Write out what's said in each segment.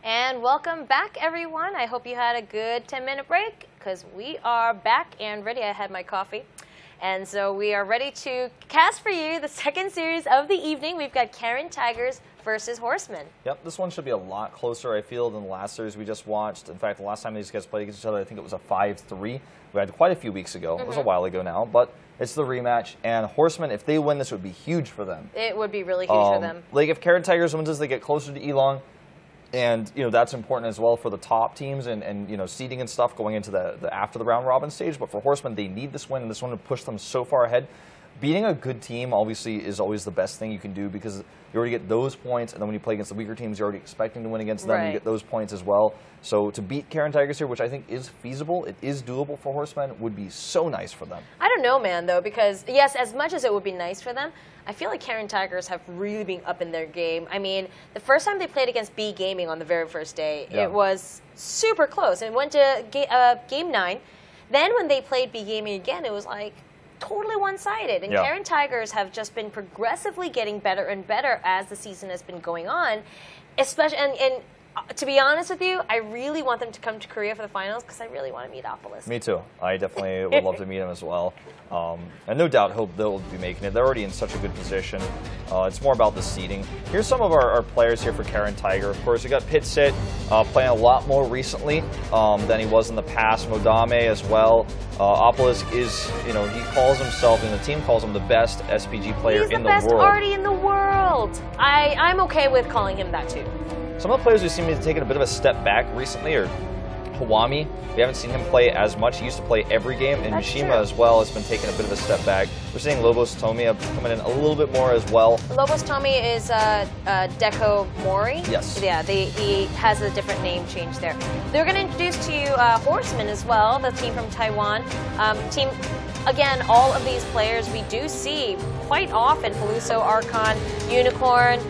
And welcome back, everyone. I hope you had a good 10-minute break, because we are back and ready. I had my coffee. And so we are ready to cast for you the second series of the evening. We've got Caren Tigers versus Horsemen. Yep, this one should be a lot closer, I feel, than the last series we just watched. In fact, the last time these guys played against each other, I think it was a 5-3. We had quite a few weeks ago. It was a while ago now, but it's the rematch. And Horsemen, if they win, this would be huge for them. It would be really huge for them. Like, if Caren Tigers wins this, they get closer to Elong. And, you know, that's important as well for the top teams and you know, seeding and stuff going into the after the round robin stage. But for Horsemen, they need this win, and this one would push them so far ahead. Beating a good team, obviously, is always the best thing you can do, because you already get those points, and then when you play against the weaker teams, you're already expecting to win against them. You get those points as well. So to beat Caren Tigers here, which I think is feasible, it is doable for Horsemen, would be so nice for them. I don't know, man, though, because, yes, as much as it would be nice for them, I feel like Caren Tigers have really been up in their game. I mean, the first time they played against B Gaming on the very first day, it was super close. And it went to Game 9. Then when they played B Gaming again, it was like totally one-sided. And Caren Tigers have just been progressively getting better and better as the season has been going on. Especially, and to be honest with you, I really want them to come to Korea for the finals, because I really want to meet Opolis. Me too. I definitely would love to meet him as well. And no doubt they'll be making it. They're already in such a good position. It's more about the seeding. Here's some of our players here for Caren Tiger. Of course, we got Pit Sit playing a lot more recently than he was in the past. Modame as well. Opolis is, you know, he calls himself, and the team calls him the best SPG player in the world. He's the best arty in the world. I'm okay with calling him that too. Some of the players who seem to have taken a bit of a step back recently are Hawami. We haven't seen him play as much. He used to play every game, and Mishima as well has been taking a bit of a step back. We're seeing Lobos Tomi coming in a little bit more as well. Lobos Tomi is Deco Mori. Yes. Yeah, he has a different name change there. They're going to introduce to you Horsemen as well, the team from Taiwan. Again, all of these players we do see quite often. Faluso, Archon, Unicorn,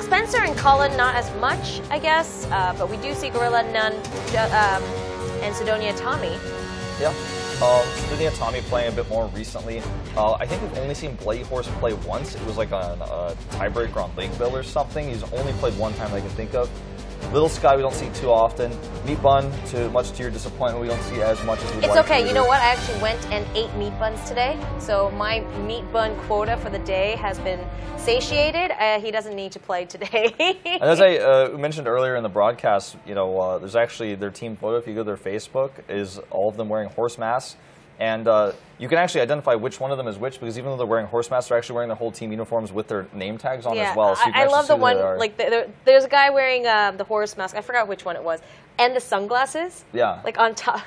Spencer and Cullen, not as much, I guess, but we do see Gorilla, Nun, and Sidonia Tommy. Yeah, Sidonia Tommy playing a bit more recently. I think we've only seen Bloody Horse play once. It was like on a tiebreaker on Lakeville or something. He's only played one time that I can think of. Little Sky we don't see too often. Meat Bun, much to your disappointment, we don't see as much as we'd like. It's okay. You know what? I actually went and ate meat buns today, so my meat bun quota for the day has been satiated. He doesn't need to play today. And as I mentioned earlier in the broadcast, you know, there's actually their team photo. If you go to their Facebook, is all of them wearing horse masks. And you can actually identify which one of them is which, because even though they're wearing horse masks, they're actually wearing their whole team uniforms with their name tags on as well. So you can I love the one, like, there's a guy wearing the horse mask. I forgot which one it was. And the sunglasses. Yeah. Like, on top.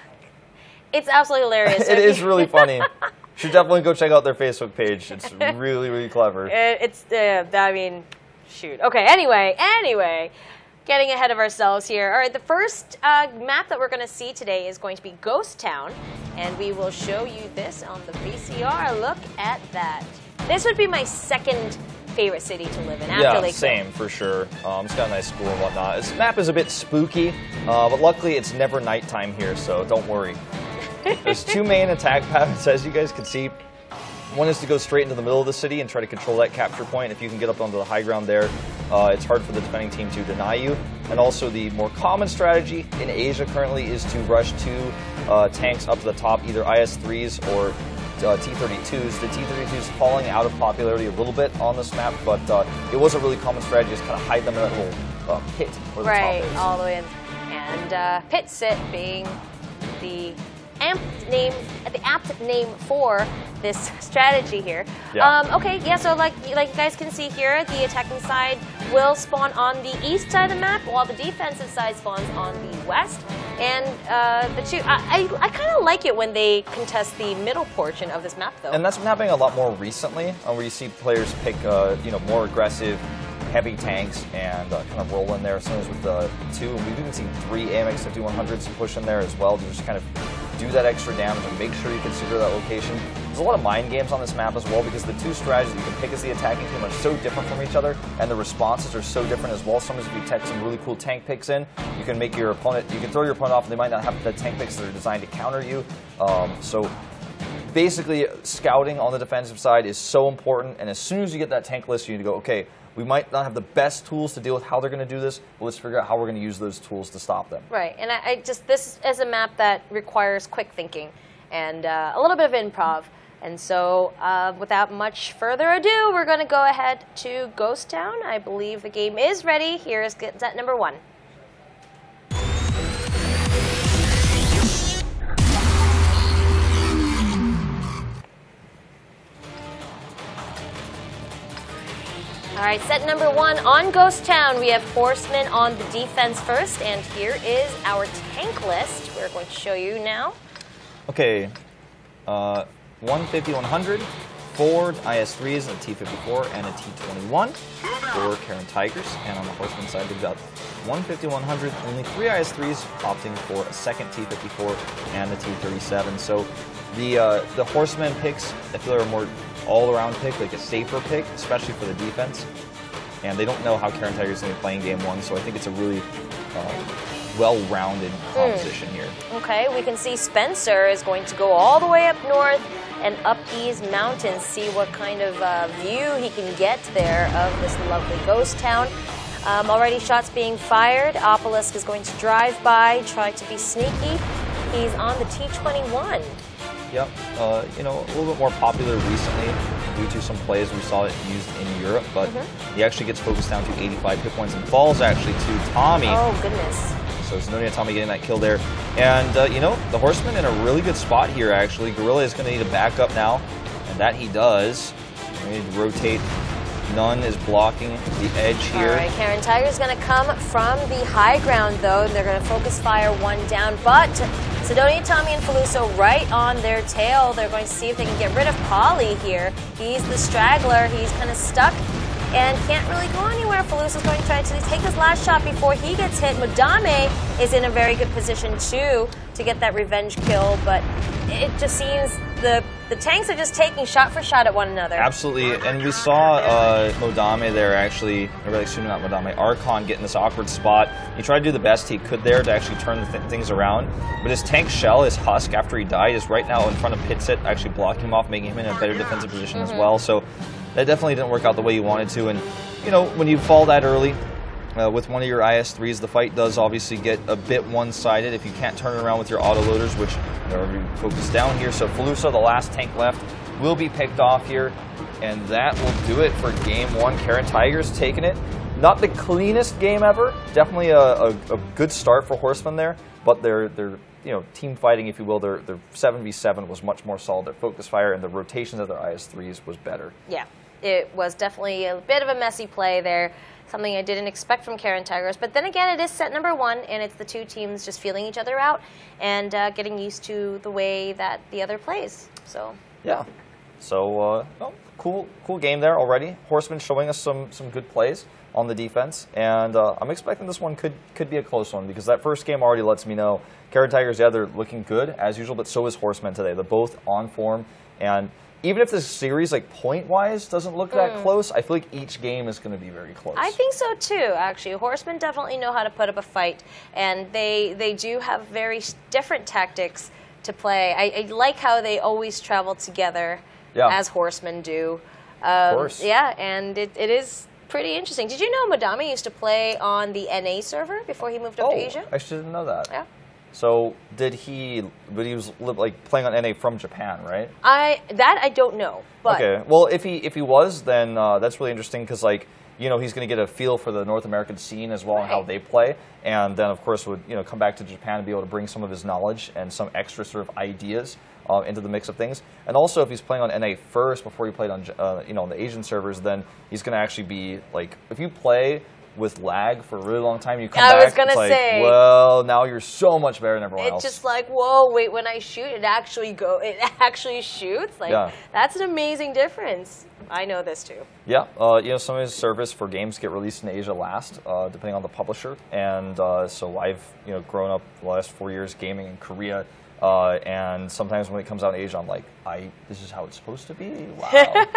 It's absolutely hilarious. It is really funny. You should definitely go check out their Facebook page. It's really, really clever. I mean, shoot. Okay, anyway. Getting ahead of ourselves here. All right, the first map that we're going to see today is going to be Ghost Town, and we will show you this on the VCR. Look at that. This would be my second favorite city to live in after Lakeville. Same, for sure. It's got a nice school and whatnot. This map is a bit spooky, but luckily it's never nighttime here, so don't worry. There's two main attack patterns, as you guys can see. One is to go straight into the middle of the city and try to control that capture point. If you can get up onto the high ground there, it's hard for the defending team to deny you. And also the more common strategy in Asia currently is to rush two tanks up to the top, either IS-3s or T-32s. The T-32s falling out of popularity a little bit on this map, but it was a really common strategy, just kind of hide them in that little pit where the top is. All the way in. And Pit Sit being the apt name for this strategy here. So like you guys can see here, the attacking side will spawn on the east side of the map, while the defensive side spawns on the west. And the two, I kind of like it when they contest the middle portion of this map, though. And that's been happening a lot more recently, where you see players pick you know, more aggressive, heavy tanks and kind of roll in there. Sometimes with the two, and we've even seen 3 AMX 5100s push in there as well to just kind of do that extra damage and make sure you can secure that location. There's a lot of mind games on this map as well, because the two strategies you can pick as the attacking team are so different from each other, and the responses are so different as well. Sometimes if you tech some really cool tank picks in, you can make your opponent, you can throw your opponent off, and they might not have the tank picks that are designed to counter you. So basically, scouting on the defensive side is so important, and as soon as you get that tank list, you need to go, okay, We might not have the best tools to deal with how they're going to do this, but let's figure out how we're going to use those tools to stop them. Right, and this is a map that requires quick thinking and a little bit of improv. And so, without much further ado, we're going to go ahead to Ghost Town. I believe the game is ready. Here is set number 1. All right, set number 1 on Ghost Town. We have Horsemen on the defense first, and here is our tank list. We're going to show you now. Okay, 150, 100, 4 IS-3s, a T-54, and a T-21 for Caren Tigers. And on the Horseman side, they've got 150, 100, only 3 IS-3s, opting for a second T-54 and a T-37. So the Horsemen picks, I feel, are a more all-around pick, like a safer pick, especially for the defense. And they don't know how Caren Tigers is going to be playing game 1, so I think it's a really well-rounded composition here. Okay, we can see Spencer is going to go all the way up north and up these mountains, see what kind of view he can get there of this lovely ghost town. Already shots being fired. Obelisk is going to drive by, try to be sneaky. He's on the T-21. Yep, you know, a little bit more popular recently due to some plays we saw it used in Europe, but he actually gets focused down to 85 hit points and falls actually to Tommy. Oh, goodness. So it's no need Tommy getting that kill there. And, you know, the Horseman in a really good spot here, actually. Gorilla is going to need a backup now, and that he does. We need to rotate. None is blocking the edge here. All right, Caren Tigers is going to come from the high ground, though. They're going to focus fire 1 down, but Sidonia, Tommy, and Faluso right on their tail. They're going to see if they can get rid of Polly here. He's the straggler. He's kind of stuck and can't really go anywhere. Faluso's going to try to take his last shot before he gets hit. Madame is in a very good position, too, to get that revenge kill, but it just seems the tanks are just taking shot for shot at one another. Absolutely, and we saw Modame there actually, or really, excuse me, not Modame, Archon get in this awkward spot. He tried to do the best he could there to actually turn the things around, but his tank shell, his husk, after he died, is right now in front of Pitsit, actually blocking him off, making him in a better defensive position as well. So that definitely didn't work out the way you wanted to, and you know, when you fall that early, with one of your IS-3s, the fight does obviously get a bit one-sided if you can't turn it around with your autoloaders, which they're already focused down here. So Faluso, the last tank left, will be picked off here, and that will do it for game 1. Caren Tigers taking it. Not the cleanest game ever. Definitely a good start for Horsemen there, but their you know, team fighting, if you will, their 7v7 was much more solid. Their focus fire and the rotations of their IS-3s was better. Yeah, it was definitely a bit of a messy play there. Something I didn't expect from Caren Tigers. But then again, it is set number 1, and it's the two teams just feeling each other out and getting used to the way that the other plays. So yeah. So cool game there already. Horsemen showing us some good plays on the defense, and I'm expecting this one could be a close one because that first game already lets me know Caren Tigers, yeah, they're looking good as usual, but so is Horsemen today. They're both on form, and even if this series, like point-wise, doesn't look that close, I feel like each game is going to be very close. I think so too, actually. Horsemen definitely know how to put up a fight, and they do have very different tactics to play. I like how they always travel together, as Horsemen do. Of course. Yeah, and it is pretty interesting. Did you know Madame used to play on the NA server before he moved up to Asia? I didn't know that. Yeah. So but he was like playing on NA from Japan, right? That I don't know. But okay, well if he was, then that's really interesting because like you know he's going to get a feel for the North American scene as well and how they play, and then of course would come back to Japan and be able to bring some of his knowledge and some extra sort of ideas into the mix of things. And also if he's playing on NA first before he played on on the Asian servers, then he's going to actually be like if you play with lag for a really long time, you come back, was gonna it's like, say, well, now you're so much better than everyone else. It's just like, whoa, wait, when I shoot, it actually shoots? Like, that's an amazing difference. I know this too. Yeah, some of his service for games get released in Asia last, depending on the publisher. And so I've, grown up the last 4 years gaming in Korea. And sometimes when it comes out in Asia, I'm like, this is how it's supposed to be? Wow.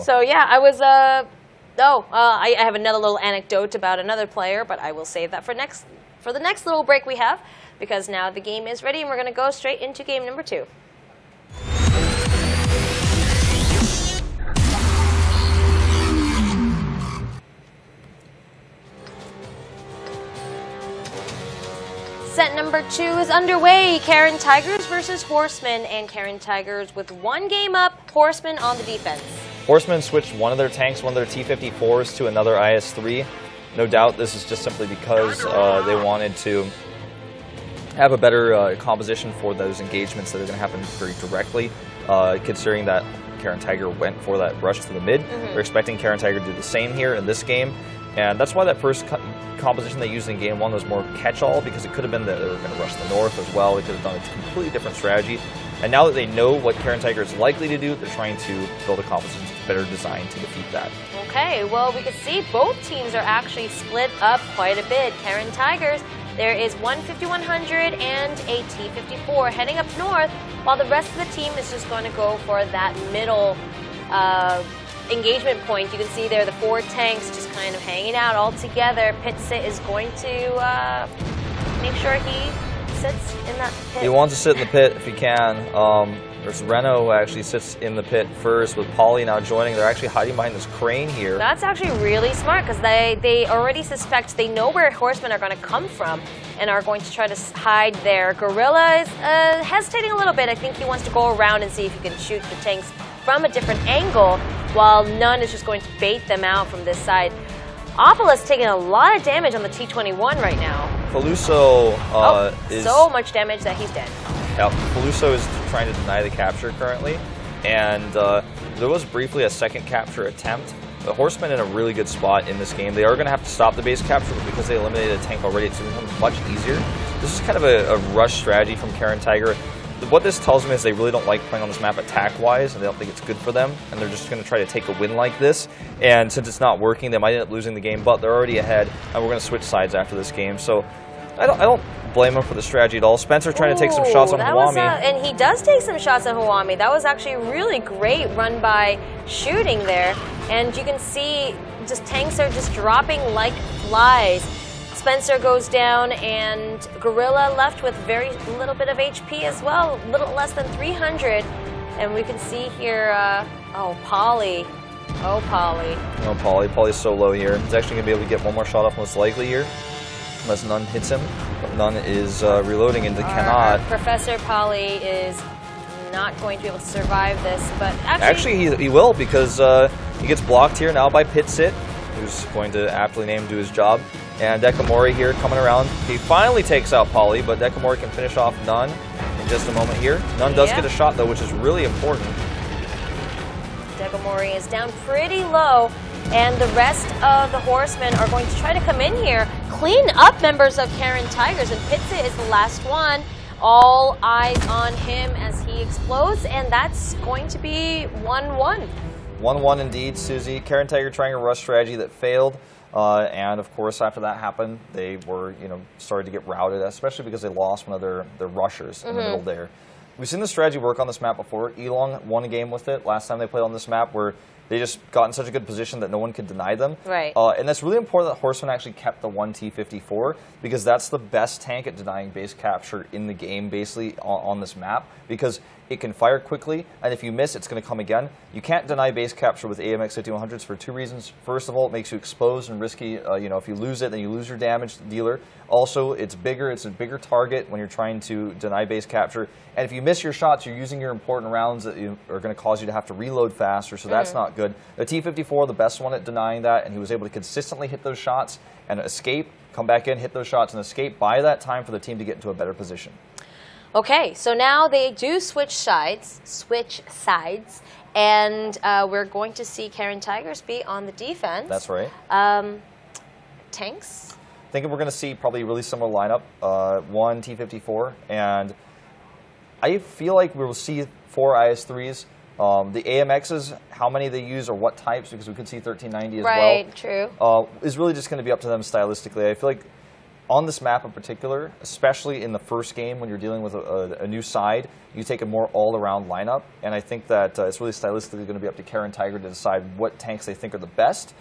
So yeah, I was, I have another little anecdote about another player, but I will save that for the next little break we have, because now the game is ready and we're going to go straight into game number 2. Set number 2 is underway. Caren Tigers versus Horsemen, and Caren Tigers with 1 game up, Horsemen on the defense. Horsemen switched one of their tanks, one of their T-54s to another IS-3. No doubt this is just simply because they wanted to have a better composition for those engagements that are going to happen very directly, considering that Caren Tiger went for that rush to the mid. We're expecting Caren Tiger to do the same here in this game, and that's why that first composition they used in Game 1 was more catch-all, because it could have been that they were going to rush the north as well. They could have done a completely different strategy. And now that they know what Caren Tiger is likely to do, they're trying to build a composition that's better designed to defeat that. Okay, well, we can see both teams are actually split up quite a bit. Caren Tigers, there is one 5100 and a T-54 heading up north, while the rest of the team is just going to go for that middle engagement point. You can see there the 4 tanks just kind of hanging out all together. Pitsit is going to make sure he sits in that pit. He wants to sit in the pit if he can. There's Reno who actually sits in the pit first, with Polly now joining. They're actually hiding behind this crane here. That's actually really smart, because they already suspect, they know where Horsemen are going to come from and are going to try to hide there. Gorilla is hesitating a little bit. I think he wants to go around and see if he can shoot the tanks from a different angle, while Nunn is just going to bait them out from this side. Apala's taking a lot of damage on the T-21 right now. Peluso is... so much damage that he's dead. Yeah, Peluso is trying to deny the capture currently, and there was briefly a second capture attempt. The Horsemen in a really good spot in this game. They are going to have to stop the base capture, but because they eliminated a tank already, it's going to become much easier. This is kind of a rush strategy from Caren Tiger. What this tells me is they really don't like playing on this map attack-wise, and they don't think it's good for them, and they're just going to try to take a win like this. And since it's not working, they might end up losing the game, but they're already ahead, and we're going to switch sides after this game. So I don't blame him for the strategy at all. Spencer trying to take some shots on Huami. And he does take some shots on Huami. That was actually a really great run by shooting there. And you can see just tanks are just dropping like flies. Spencer goes down, and Gorilla left with very little bit of HP as well, a little less than 300. And we can see here, oh, Polly. Oh, Polly. Oh, Polly. Polly's so low here. He's actually going to be able to get one more shot off most likely here, unless Nunn hits him. But Nunn is reloading into cannot. Professor Polly is not going to be able to survive this, but actually he will, because he gets blocked here now by Pitsit, who's going to aptly named do his job. And Dekamori here coming around. He finally takes out Polly, but Dekamori can finish off Nunn in just a moment here. Nunn does get a shot, though, which is really important. Dekamori is down pretty low, and the rest of the Horsemen are going to try to come in here, clean up members of Caren Tigers, and Pitsit is the last one. All eyes on him as he explodes, and that's going to be 1-1. 1-1 indeed, Susie. Caren Tiger trying a rush strategy that failed. And of course, after that happened, they were, started to get routed, especially because they lost one of their rushers in the middle there. We've seen this strategy work on this map before. Elong won a game with it last time they played on this map, where they just got in such a good position that no one could deny them. Right. And that's really important that Horsemen actually kept the 1 T-54, because that's the best tank at denying base capture in the game, basically, on this map, because it can fire quickly, and if you miss, it's going to come again. You can't deny base capture with AMX 5100s for 2 reasons. First of all, it makes you exposed and risky. If you lose it, then you lose your damage dealer. Also, it's bigger. It's a bigger target when you're trying to deny base capture. And if you miss your shots, you're using your important rounds that are going to cause you to have to reload faster, so that's not good. The T-54, the best one at denying that, and he was able to consistently hit those shots and escape, come back in, hit those shots, and escape, buy that time for the team to get into a better position. Okay, so now they do switch sides, and we're going to see Caren Tigers be on the defense. That's right. Tanks? I think we're going to see probably a really similar lineup, 1 T-54, and I feel like we will see 4 IS-3s. The AMXs, how many they use or what types, because we could see 1390 as well. Right, true. Is really just going to be up to them stylistically. I feel like on this map in particular, especially in the first game when you're dealing with a new side, you take a more all-around lineup, and I think that it's really stylistically going to be up to Caren Tiger to decide what tanks they think are the best.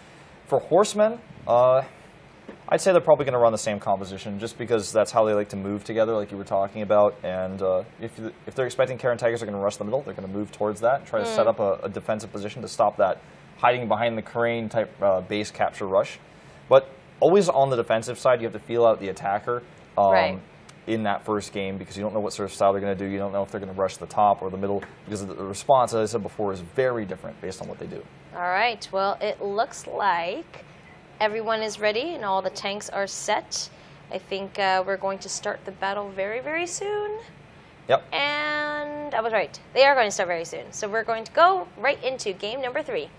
For Horsemen, I'd say they're probably going to run the same composition, just because that's how they like to move together, like you were talking about. And if they're expecting Caren Tigers are going to rush the middle, they're going to move towards that, try to set up a defensive position to stop that hiding behind the crane type base capture rush. But always on the defensive side, you have to feel out the attacker. Right. in that first game because you don't know what sort of style they're going to do. You don't know if they're going to rush the top or the middle because the response, as I said before, is very different based on what they do. All right. Well, it looks like everyone is ready and all the tanks are set. I think we're going to start the battle very, very soon. Yep. And I was right. They are going to start very soon. So we're going to go right into game number 3.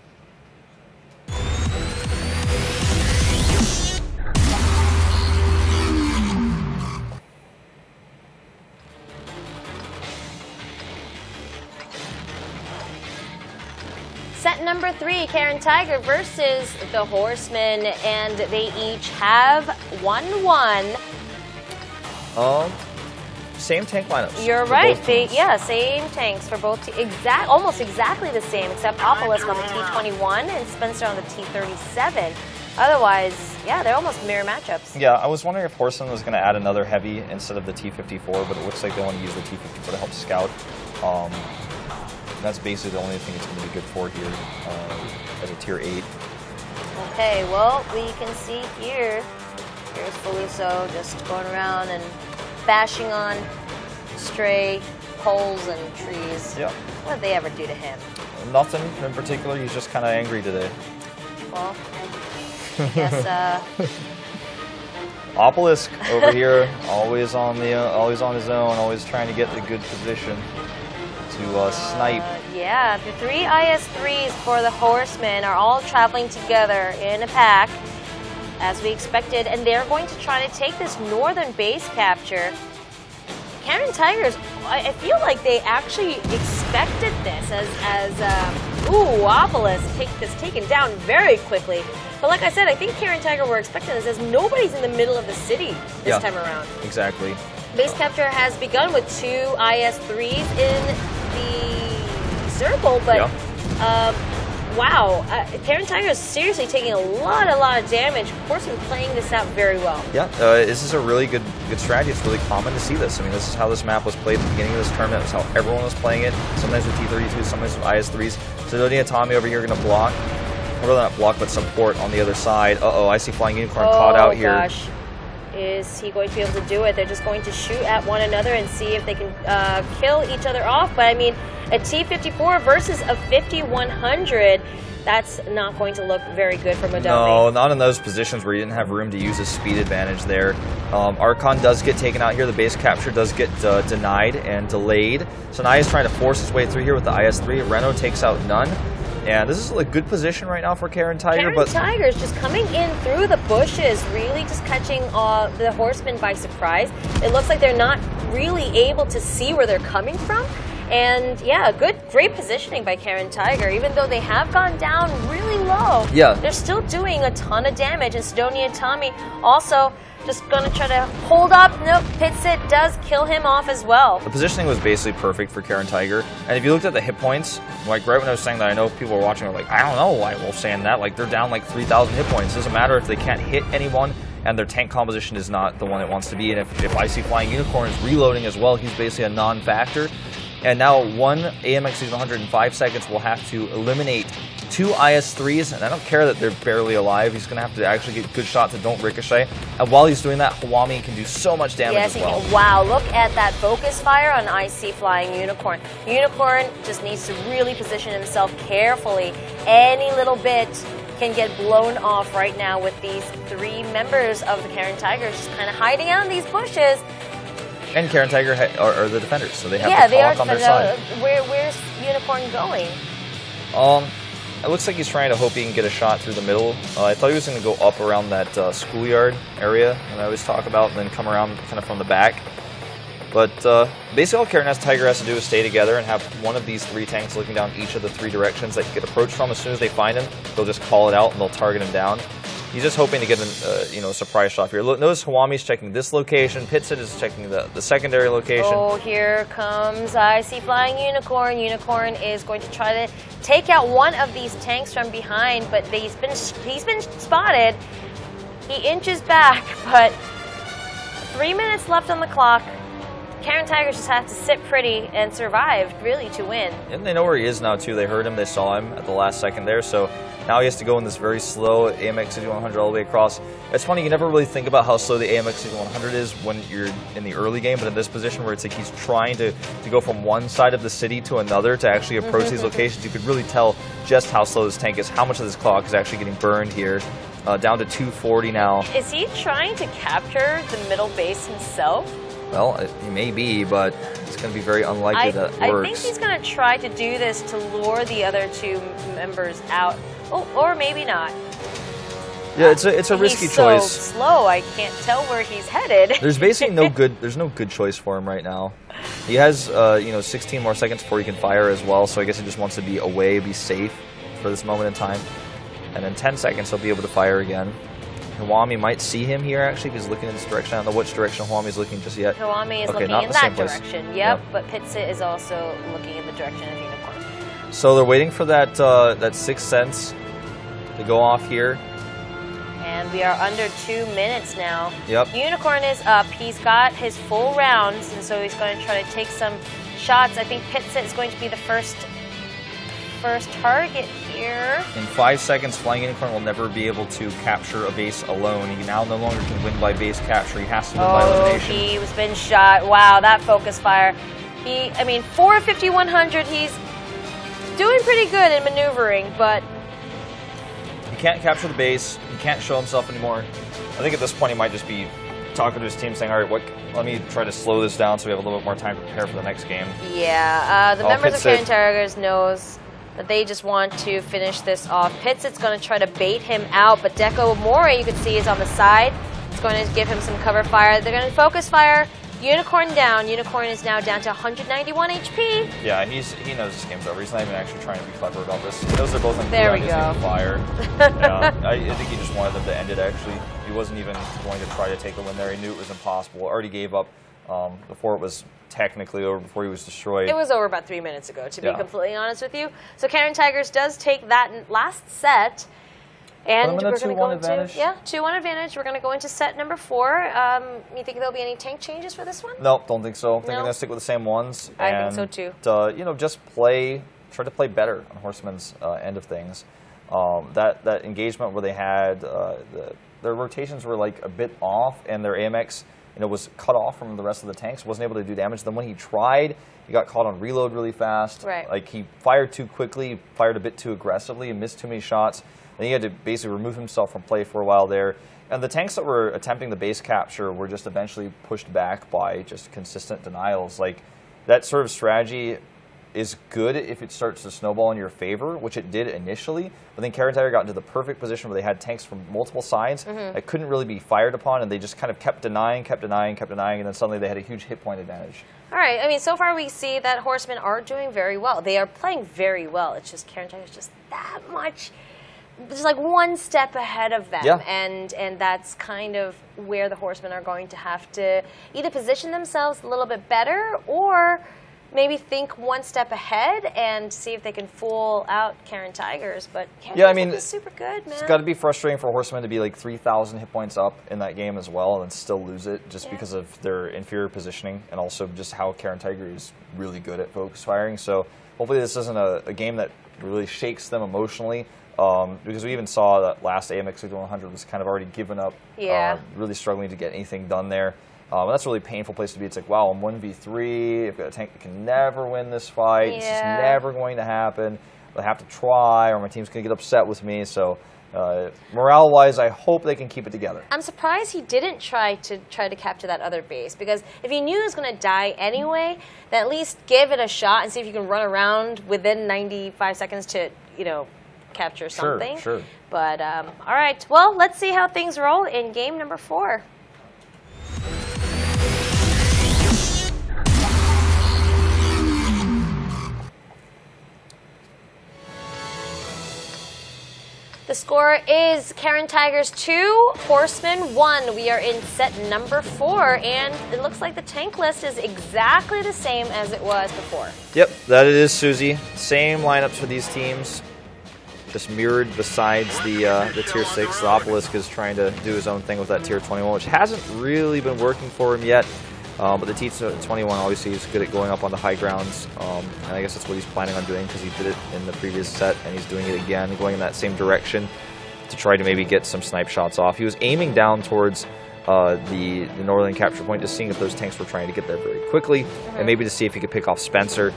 Set number 3, Caren Tiger versus the Horsemen, and they each have 1-1. Same tank lineups. You're right. Yeah, same tanks for both. Almost exactly the same, except Opalisk on the T21 and Spencer on the T37. Otherwise, yeah, they're almost mirror matchups. Yeah, I was wondering if Horsemen was going to add another heavy instead of the T54, but it looks like they want to use the T54 to help scout. That's basically the only thing it's going to be good for here as a tier 8. Okay, well, we can see here. Here's Feluso just going around and bashing on stray poles and trees. Yeah. What did they ever do to him? Nothing in particular. He's just kind of angry today. Well, I guess. Opalisk over here, always on his own, always trying to get the good position to snipe. Yeah, the 3 IS-3s for the Horsemen are all traveling together in a pack, as we expected, and they're going to try to take this northern base capture. Caren Tigers, I feel like they actually expected this Opalisk is taken down very quickly. But like I said, I think Caren Tiger were expecting this as nobody's in the middle of the city this time around. Exactly. Base capture has begun with 2 IS-3s in the circle, but wow, Caren Tiger is seriously taking a lot of damage. Horsemen playing this out very well. Yeah, this is a really good strategy. It's really common to see this. I mean, this is how this map was played at the beginning of this tournament. It's how everyone was playing it. Sometimes with T32s, sometimes with IS-3s. Sidonia Tommy over here going to block. Well, not block, but support on the other side. Uh-oh, I see Flying Unicorn caught out here. Oh, gosh. Is he going to be able to do it? They're just going to shoot at one another and see if they can kill each other off. But I mean, a T54 versus a 5100, that's not going to look very good for Modami. No, not in those positions where you didn't have room to use his speed advantage there. Archon does get taken out here. The base capture does get denied and delayed. So now he's trying to force his way through here with the IS-3. Reno takes out none. And this is a good position right now for Caren Tiger. Caren Tiger's just coming in through the bushes, really just catching the Horsemen by surprise. It looks like they're not really able to see where they're coming from. And yeah, great positioning by Caren Tiger. Even though they have gone down really low, they're still doing a ton of damage. And Sidonia Tommy also just going to try to hold up. Nope, hits it, does kill him off as well. The positioning was basically perfect for Caren Tiger. And if you looked at the hit points, like right when I was saying that, I know people were watching are like, I don't know why Wolf's saying that. Like, they're down like 3,000 hit points. It doesn't matter if they can't hit anyone and their tank composition is not the one it wants to be. And if I see Flying Unicorn is reloading as well, he's basically a non-factor. And now one AMX Season 100 in 5 seconds will have to eliminate 2 IS-3s, and I don't care that they're barely alive. He's going to have to actually get good shots that don't ricochet. And while he's doing that, Hawami can do so much damage as well. Wow, look at that focus fire on IC Flying Unicorn. Unicorn just needs to really position himself carefully. Any little bit can get blown off right now with these 3 members of the Caren Tigers just kind of hiding out in these bushes. And Caren Tiger are the defenders, so they have the clock on their side. Where's Unicorn going? It looks like he's trying to hope he can get a shot through the middle. I thought he was going to go up around that schoolyard area that I always talk about and then come around kind of from the back. But basically all Caren Tiger has to do is stay together and have one of these 3 tanks looking down each of the 3 directions that you get approached from. As soon as they find him, they'll just call it out and they'll target him down. He's just hoping to get a surprise shot here. Look, notice Hawami's checking this location. Pitsit is checking the secondary location. Oh, here comes IC Flying Unicorn. Unicorn is going to try to take out one of these tanks from behind, but he's been spotted. He inches back, but 3 minutes left on the clock. Caren Tigers just have to sit pretty and survive, really, to win. And they know where he is now, too. They heard him. They saw him at the last second there. So Now he has to go in this very slow AMX 6100 all the way across. It's funny, you never really think about how slow the AMX 6100 is when you're in the early game, but in this position where it's like he's trying to go from one side of the city to another to actually approach these locations, you could really tell just how slow this tank is, how much of this clock is actually getting burned here. Down to 240 now. Is he trying to capture the middle base himself? Well, he may be, but it's going to be very unlikely that works. I think he's going to try to do this to lure the other two members out. Oh, or maybe not. Yeah, it's a risky choice. He's so slow, I can't tell where he's headed. There's basically no good choice for him right now. He has 16 more seconds before he can fire as well, so I guess he just wants to be away, be safe for this moment in time. And in 10 seconds, he'll be able to fire again. Hwami might see him here, actually, because he's looking in this direction. I don't know which direction Hwami's looking just yet. Hwami is looking in that direction, yep, but Pitsit is also looking in the direction of Unicorn. So they're waiting for that 6th sense to go off here. And we are under 2 minutes now. Yep. Unicorn is up. He's got his full rounds, and so he's going to try to take some shots. I think Pitsit is going to be the first target here. In 5 seconds, Flying Unicorn will never be able to capture a base alone. He now no longer can win by base capture. He has to win by elimination. He's been shot. Wow, that focus fire. I mean, 450-100, he's doing pretty good in maneuvering, but he can't capture the base. He can't show himself anymore. I think at this point he might just be talking to his team saying, all right, let me try to slow this down so we have a little bit more time to prepare for the next game. Yeah, the members of Caren Tigers knows that they just want to finish this off. Pitsit's going to try to bait him out, but Deco More, you can see, is on the side. It's going to give him some cover fire. They're going to focus fire. Unicorn down. Unicorn is now down to 191 HP. Yeah, he knows this game's over. He's not even actually trying to be clever about this. He knows they're both on fire. Yeah, I think he just wanted them to end it, actually. He wasn't even going to try to take the win there. He knew it was impossible. Already gave up before it was technically over, before he was destroyed. It was over about 3 minutes ago, to be completely honest with you. So Caren Tigers does take that last set. And we're going to go into 2-1 advantage. We're going to go into set number 4. You think there'll be any tank changes for this one? Nope, don't think so. I think they're going to stick with the same ones. I think so too. Just try to play better on Horsemen's end of things. That engagement where they had their rotations were like a bit off, and their AMX was cut off from the rest of the tanks, wasn't able to do damage. Then when he tried, he got caught on reload really fast. Right. Like he fired too quickly, fired a bit too aggressively, and missed too many shots. And he had to basically remove himself from play for a while there. And the tanks that were attempting the base capture were just eventually pushed back by just consistent denials. Like, that sort of strategy is good if it starts to snowball in your favor, which it did initially. But then Caren Tiger got into the perfect position where they had tanks from multiple sides that couldn't really be fired upon, and they just kind of kept denying, and then suddenly they had a huge hit point advantage. All right, I mean, so far we see that Horsemen are doing very well. They are playing very well. It's just Caren Tiger's just that much, just like one step ahead of them. Yeah. And that's kind of where the Horsemen are going to have to either position themselves a little bit better or maybe think one step ahead and see if they can fool out Caren Tigers. But Caren Tigers is super good, man. It's got to be frustrating for Horsemen to be like 3,000 hit points up in that game as well and then still lose it just because of their inferior positioning and also just how Caren Tiger is really good at focus firing. So hopefully this isn't a game that really shakes them emotionally. Because we even saw that last AMX 6100 was kind of already given up, really struggling to get anything done there. And that's a really painful place to be. It's like, wow, I'm 1v3. I've got a tank that can never win this fight. It's just never going to happen. I have to try, or my team's going to get upset with me. So morale-wise, I hope they can keep it together. I'm surprised he didn't try to capture that other base, because if he knew he was going to die anyway, then at least give it a shot and see if you can run around within 95 seconds to, capture something. Sure. But, all right. Well, let's see how things roll in game number 4. The score is Caren Tigers 2, Horsemen 1. We are in set number 4, and it looks like the tank list is exactly the same as it was before. Yep, that it is, Susie. Same lineups for these teams, just mirrored besides the Tier 6. The Obelisk is trying to do his own thing with that Tier 21, which hasn't really been working for him yet. But the T-21 obviously is good at going up on the high grounds, and I guess that's what he's planning on doing because he did it in the previous set, and he's doing it again, going in that same direction to try to maybe get some snipe shots off. He was aiming down towards the northern capture point, just seeing if those tanks were trying to get there very quickly, and maybe to see if he could pick off Spencer.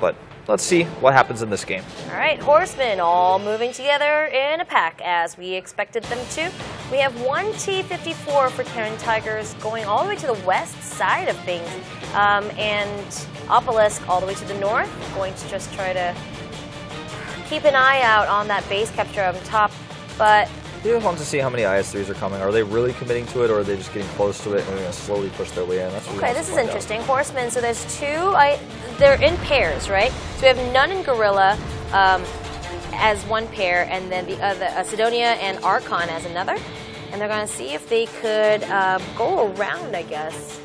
But let's see what happens in this game. All right, Horsemen all moving together in a pack as we expected them to. We have one T-54 for Caren Tigers going all the way to the west side of things, and Obelisk all the way to the north, going to just try to keep an eye out on that base capture up top. But I just want to see how many IS-3s are coming. Are they really committing to it, or are they just getting close to it and they're going to slowly push their way in? That's what okay, this is interesting. Horsemen, so there's two, they're in pairs, right? So we have Nun and Gorilla as one pair, and then the other, Sidonia and Archon as another. And they're going to see if they could go around, I guess.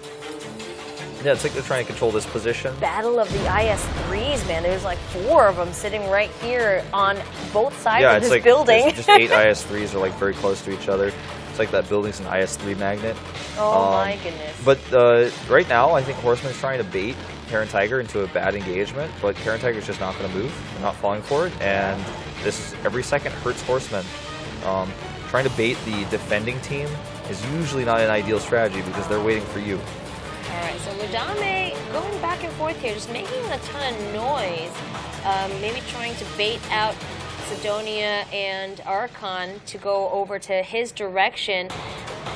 Yeah, it's like they're trying to control this position. Battle of the IS-3s, man. There's like 4 of them sitting right here on both sides of this building. It's just 8 IS-3s are like very close to each other. It's like that building's an IS-3 magnet. Oh my goodness. But right now, I think Horseman's trying to bait Caren Tiger into a bad engagement, but Caren Tiger's just not going to move. They're not falling for it, and this is every second hurts Horsemen. Trying to bait the defending team is usually not an ideal strategy because they're waiting for you. Alright, so Modame going back and forth here, just making a ton of noise. Maybe trying to bait out Sidonia and Archon to go over to his direction.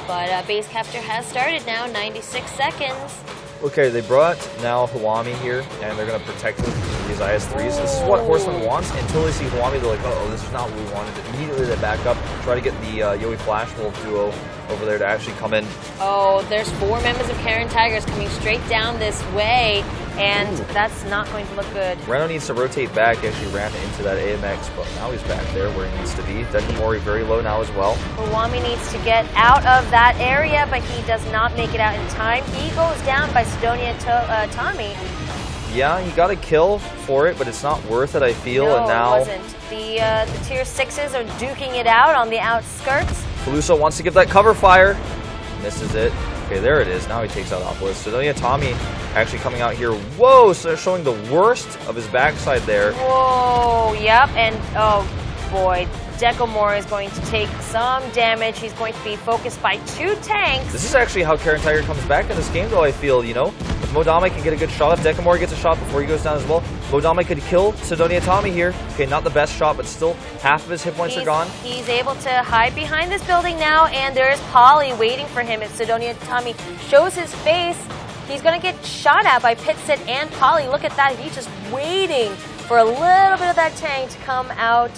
But base capture has started now, 96 seconds. Okay, they brought now Huami here, and they're going to protect them from these IS-3s. This is what Horseman wants. Until they see Huami, they're like, oh, this is not what we wanted. Immediately they back up, try to get the Yowie Flash Wolf duo over there to actually come in. Oh, there's 4 members of Caren Tigers coming straight down this way, and that's not going to look good. Reno needs to rotate back. He actually ran into that AMX, but now he's back there where he needs to be. Dekamori very low now as well. Huami needs to get out of that area, but he does not make it out in time. He goes down by Sidonia and Tommy. Yeah, he got a kill for it, but it's not worth it, I feel. No, and now it wasn't. The tier 6s are duking it out on the outskirts. Peluso wants to give that cover fire. Misses it. Okay, there it is. Now he takes out Obelisk. Sidonia Tommy actually coming out here. Whoa, so they're showing the worst of his backside there. Whoa, yep, and oh boy, Dekamori is going to take some damage. He's going to be focused by 2 tanks. This is actually how Caren Tiger comes back in this game, though, I feel, you know. If Modame can get a good shot, if Dekamori gets a shot before he goes down as well, Modame could kill Sidonia Tommy here. Okay, not the best shot, but still half of his hit points are gone. He's able to hide behind this building now, and there's Polly waiting for him. If Sidonia Tommy shows his face, he's going to get shot at by Pitsit and Polly. Look at that. He's just waiting for a little bit of that tank to come out.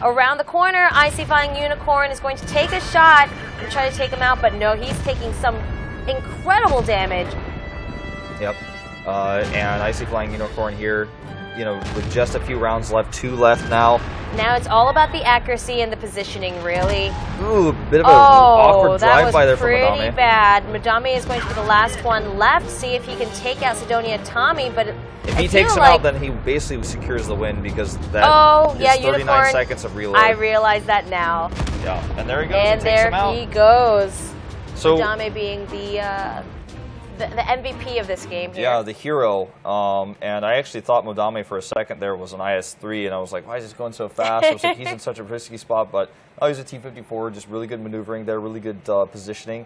Around the corner, Icy Flying Unicorn is going to take a shot and try to take him out, but no, he's taking some incredible damage. Yep. And Icy Flying Unicorn here, you know, with just a few rounds left, 2 left now. Now it's all about the accuracy and the positioning, really. Ooh, a bit of an awkward drive-by there from Modame. That was pretty bad. Modame is going to be the last one left, see if he can take out Sidonia Tommy, but if he takes him out, then he basically secures the win because that is 39 Unicorn, seconds of reload. I realize that now. Yeah, and there he goes. And there he goes. So Modame being the MVP of this game here. Yeah, the hero. And I actually thought Modame for a second there was an IS-3, and I was like, why is he going so fast? I was like, he's in such a risky spot, but he's a T-54, just really good maneuvering there, really good positioning.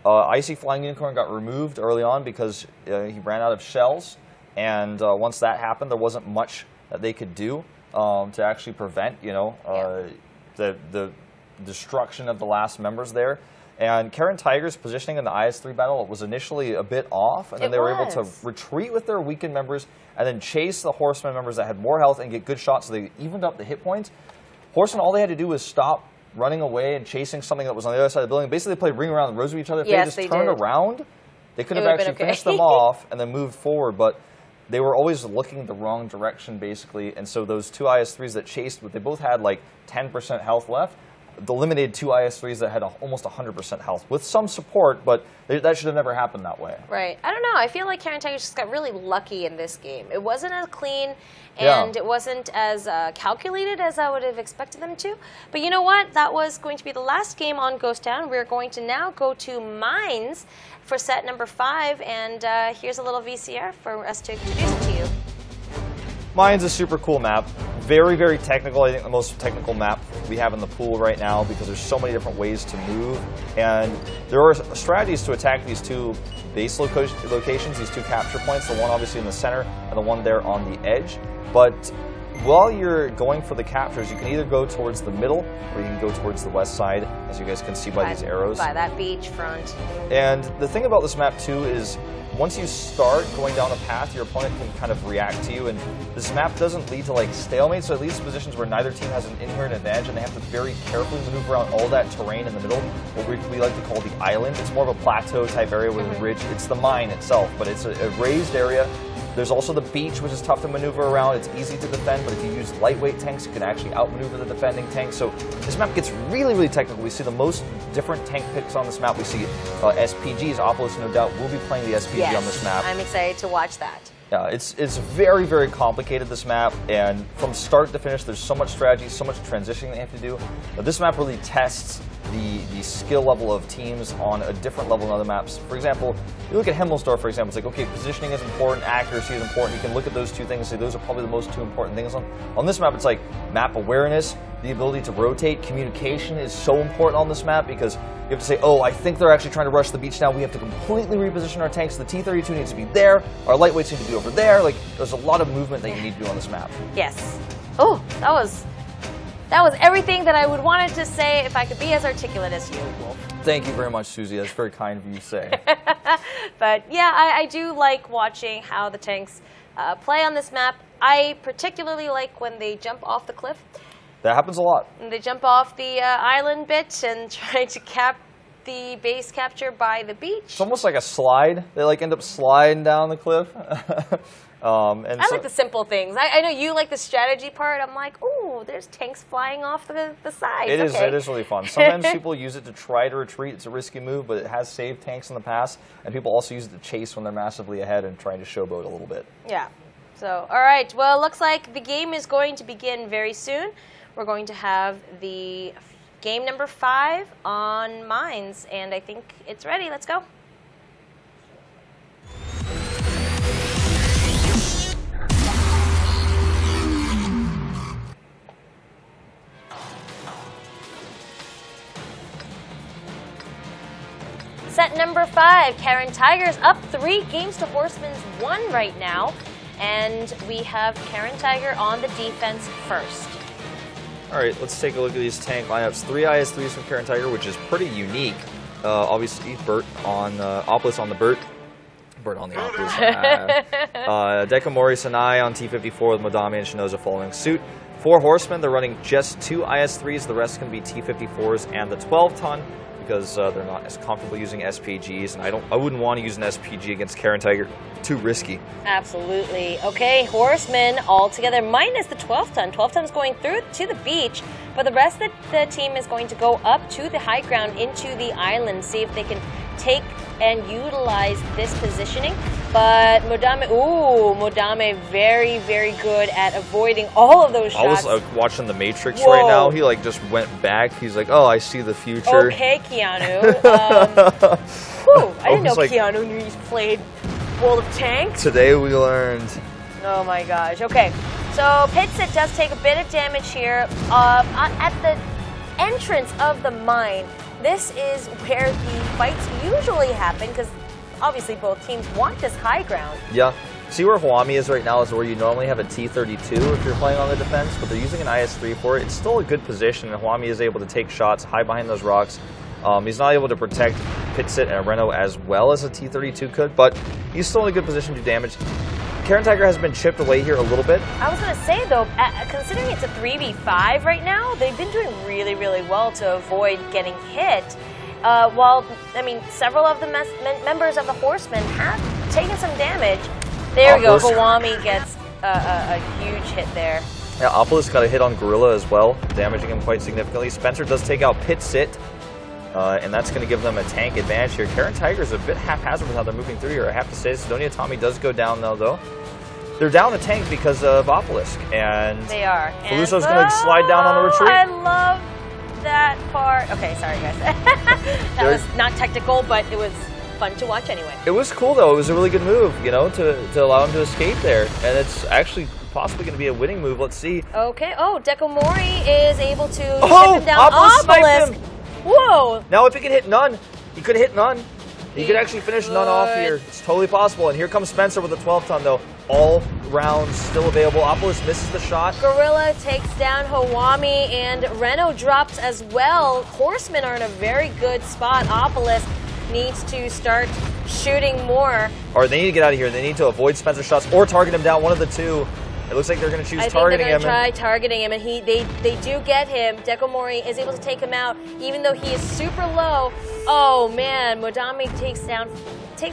Icy Flying Unicorn got removed early on because he ran out of shells, and once that happened, there wasn't much that they could do to actually prevent, you know, the destruction of the last members there. And Caren Tiger's positioning in the IS-3 battle was initially a bit off, and then they were able to retreat with their weakened members and then chase the Horsemen members that had more health and get good shots, so they evened up the hit points. Horsemen, all they had to do was stop running away and chasing something that was on the other side of the building. Basically, they played ring around the rosy with each other. If they just turned around, they could have actually finished them off and then moved forward, but they were always looking the wrong direction, basically, and so those 2 IS-3s that chased, they both had like 10% health left. eliminated 2 IS-3s that had almost 100% health with some support, but that should have never happened that way. Right. I don't know. I feel like Caren Tigers just got really lucky in this game. It wasn't as clean, and it wasn't as calculated as I would have expected them to. But you know what? That was going to be the last game on Ghost Town. We're going to now go to Mines for set number 5, and here's a little VCR for us to introduce it to you. Mines is a super cool map. Very, very technical. I think the most technical map we have in the pool right now because there's so many different ways to move. And there are strategies to attack these 2 base locations, these 2 capture points, the one obviously in the center and the one there on the edge. But while you're going for the captures, you can either go towards the middle or you can go towards the west side, as you guys can see by these arrows. By that beach front. And the thing about this map too is once you start going down a path, your opponent can kind of react to you, and this map doesn't lead to like stalemate, so it leads to positions where neither team has an inherent advantage, and they have to very carefully maneuver around all that terrain in the middle, what we like to call the island. It's more of a plateau type area with a ridge. It's the mine itself, but it's a raised area. There's also the beach, which is tough to maneuver around. It's easy to defend, but if you use lightweight tanks, you can actually outmaneuver the defending tanks. So this map gets really, really technical. We see the most different tank picks on this map. We see SPGs. Opolis, no doubt, will be playing the SPG on this map. I'm excited to watch that. Yeah, it's very, very complicated, this map, and from start to finish, there's so much strategy, so much transitioning they have to do. But this map really tests the skill level of teams on a different level than other maps. For example, you look at Himmelsdorf, for example, it's like, okay, positioning is important, accuracy is important. You can look at those 2 things and say those are probably the most 2 important things. On this map, it's like map awareness, the ability to rotate, communication is so important on this map because you have to say, oh, I think they're actually trying to rush the beach now. We have to completely reposition our tanks. The T-32 needs to be there. Our lightweights need to be over there. Like, there's a lot of movement that you need to do on this map. Yes. Oh, that was everything that I would wanted to say if I could be as articulate as you, Wolf. Thank you very much, Susie. That's very kind of you to say. But yeah, I do like watching how the tanks play on this map. I particularly like when they jump off the cliff. That happens a lot. And they jump off the island bit and try to cap the base capture by the beach. It's almost like a slide. They like end up sliding down the cliff. I like the simple things. I know you like the strategy part. I'm like, ooh, there's tanks flying off the side. It is really fun. Sometimes people use it to try to retreat. It's a risky move, but it has saved tanks in the past. And people also use it to chase when they're massively ahead and trying to showboat a little bit. Yeah. So, all right. Well, it looks like the game is going to begin very soon. We're going to have the game number 5 on Mines, and I think it's ready. Let's go. Set number 5, Caren Tigers up 3 games to Horsemen's 1 right now, and we have Caren Tiger on the defense first. All right, let's take a look at these tank lineups. 3 IS-3s from Caren Tiger, which is pretty unique. Obviously, Bert on Opolis on the Bert. Bert on the Opolis. Dekamori Sanai on T-54 with Madame and Shinoza following suit. 4 Horsemen, they're running just 2 IS-3s. The rest can be T-54s and the 12-ton because they're not as comfortable using SPGs. And I wouldn't want to use an SPG against Caren Tiger. Too risky. Absolutely. Okay, Horsemen all together minus the 12-ton. 12-ton's going through to the beach, but the rest of the team is going to go up to the high ground into the island, see if they can take and utilize this positioning. But Modame very, very good at avoiding all of those shots. I was watching The Matrix right now. He like just went back. He's like, oh, I see the future. Okay, Keanu. I didn't know Keanu played World of Tanks. Today we learned. Oh my gosh. Okay, so Pitsit does take a bit of damage here at the entrance of the mine. This is where the fights usually happen because obviously both teams want this high ground. Yeah. See where Hwami is right now is where you normally have a T-32 if you're playing on the defense, but they're using an IS-3 for it. It's still a good position, and Hwami is able to take shots, hide behind those rocks. He's not able to protect Pitsit and Reno as well as a T-32 could, but he's still in a good position to do damage. Caren Tiger has been chipped away here a little bit. I was going to say, though, considering it's a 3v5 right now, they've been doing really, really well to avoid getting hit. While, I mean, several of the members of the Horsemen have taken some damage. There we go. Hwami gets a huge hit there. Yeah, Opolis got a hit on Gorilla as well, damaging him quite significantly. Spencer does take out Pit Sit, and that's going to give them a tank advantage here. Caren Tiger's a bit haphazard with how they're moving through here, I have to say. Sidonia Tommy does go down, though. They're down a tank because of Opolis, and they are. Feluso's going to slide down on the retreat. I love that part. Okay, sorry, guys. That was not technical, but it was fun to watch anyway. It was cool, though. It was a really good move, you know, to allow him to escape there, and it's actually possibly going to be a winning move. Let's see. Okay. Oh, Dekomori is able to ship him down. Opolis sniped him. Whoa. Now, if he could hit None, he could hit None. He could actually finish None off here. It's totally possible. And here comes Spencer with a 12-ton, though. All rounds still available. Opolis misses the shot. Gorilla takes down Hawami, and Reno drops as well. Horsemen are in a very good spot. Opolis needs to start shooting more. Or they need to get out of here. They need to avoid Spencer's shots or target him down, one of the two. It looks like they're going to choose targeting him. I think they're going to try targeting him, and they do get him. Dekomori is able to take him out, even though he is super low. Oh, man. Modami takes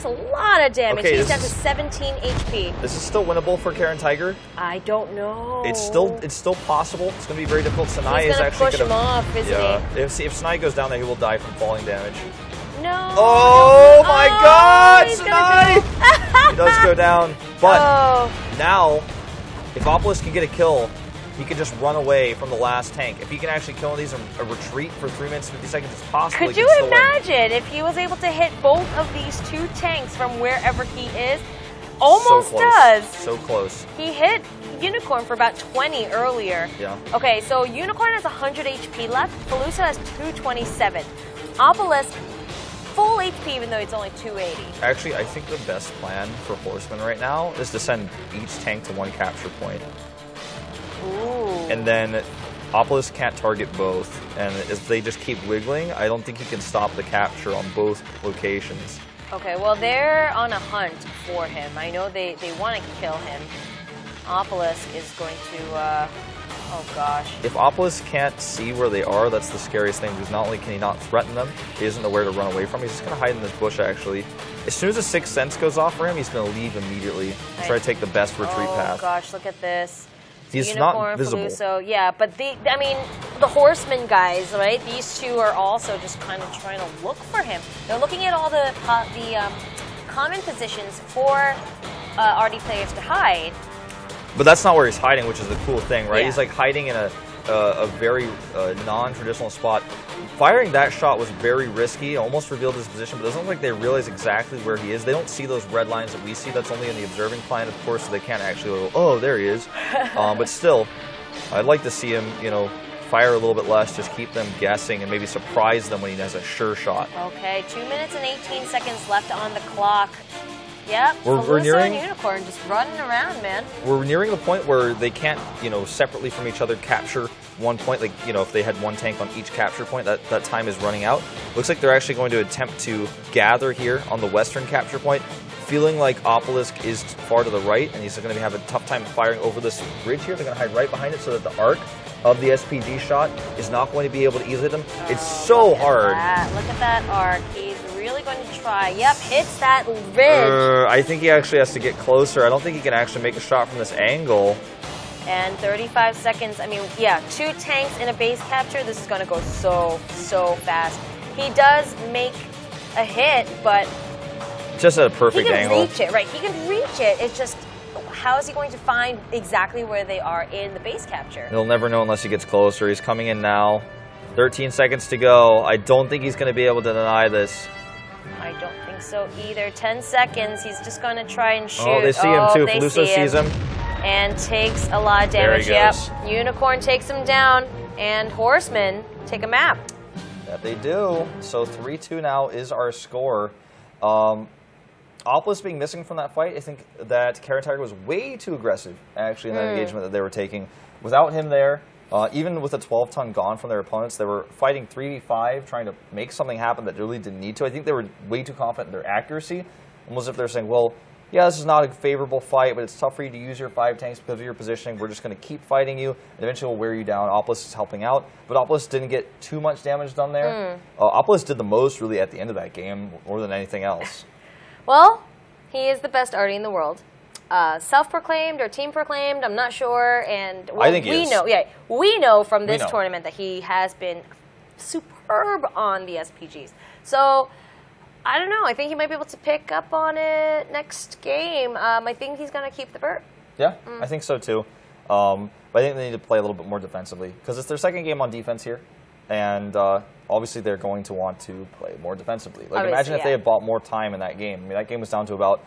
a lot of damage. Okay, he's down to 17 HP. This is still winnable for Caren Tiger. I don't know. It's still possible. It's going to be very difficult. Sinai is actually push him off, isn't he? If Sinai goes down there, he will die from falling damage. No. Oh my God, Sinai! He does go down, but now, if Opolis can get a kill, he can just run away from the last tank. If he can actually kill these a retreat for 3 minutes and 50 seconds, it's possible. Could you imagine if he was able to hit both of these two tanks from wherever he is? Almost so does. So close. He hit Unicorn for about 20 earlier. Yeah. Okay, so Unicorn has 100 HP left. Felusa has 227. Opolis, full HP, even though it's only 280. Actually, I think the best plan for Horsemen right now is to send each tank to one capture point. Ooh. And then Opolis can't target both. And if they just keep wiggling, I don't think he can stop the capture on both locations. Okay, well, they're on a hunt for him. I know they want to kill him. Opolis is going to, oh gosh. If Opolis can't see where they are, that's the scariest thing, because not only can he not threaten them, he doesn't know where to run away from. He's just going to hide in this bush, actually. As soon as the Sixth Sense goes off for him, he's going to leave immediately and try to take the best retreat path. Oh gosh, look at this. He's Unicorn, not visible. Feluso, yeah, but I mean, the Horsemen guys, right? These two are also just kind of trying to look for him. They're looking at all the common positions for RD players to hide. But that's not where he's hiding, which is the cool thing, right? Yeah. He's like hiding in a very non-traditional spot. Firing that shot was very risky. It almost revealed his position, but it doesn't look like they realize exactly where he is. They don't see those red lines that we see. That's only in the observing planet, of course, so they can't actually go, oh, there he is. But still, I'd like to see him, you know, fire a little bit less, just keep them guessing and maybe surprise them when he has a sure shot. Okay, 2 minutes and 18 seconds left on the clock. Yep, we're nearing Unicorn just running around, man. We're nearing the point where they can't, you know, separately from each other capture one point. Like, you know, if they had one tank on each capture point, that time is running out. Looks like they're actually going to attempt to gather here on the western capture point. Feeling like Opalisk is far to the right, and he's going to have a tough time firing over this bridge here. They're going to hide right behind it so that the arc of the SPG shot is not going to be able to easily hit them. It's so hard. Look at that arc. He's really going to try. Yep, hits that ridge. I think he actually has to get closer. I don't think he can actually make a shot from this angle. And 35 seconds. I mean, yeah, 2 tanks in a base capture. This is going to go so fast. He does make a hit, but just at a perfect angle. He can reach it, right? He can reach it. It's just, how is he going to find exactly where they are in the base capture? He'll never know unless he gets closer. He's coming in now. 13 seconds to go. I don't think he's going to be able to deny this. I don't think so either. 10 seconds. He's just going to try and shoot. Oh, they see him too. Feluso sees him. And takes a lot of damage. There he goes. Yep. Unicorn takes him down. And Horsemen take a map. That they do. So 3-2 now is our score. Opolis being missing from that fight, I think that Caren Tiger was way too aggressive, actually, in that engagement that they were taking. Without him there, even with a 12-ton gone from their opponents, they were fighting 3v5, trying to make something happen that really didn't need to. I think they were way too confident in their accuracy, almost as if they're saying, well, yeah, this is not a favorable fight, but it's tough for you to use your 5 tanks because of your positioning. We're just going to keep fighting you, and eventually we'll wear you down. Opolis is helping out, but Opolis didn't get too much damage done there. Opolis did the most, really, at the end of that game, more than anything else. Well, he is the best arty in the world. self-proclaimed or team-proclaimed. I'm not sure. And well, I think he is. We know from this tournament that he has been superb on the SPGs. So I don't know. I think he might be able to pick up on it next game. I think he's going to keep the vert. Yeah, I think so too. But I think they need to play a little bit more defensively because it's their second game on defense here, and obviously they're going to want to play more defensively. Like obviously, imagine if they had bought more time in that game. I mean, that game was down to about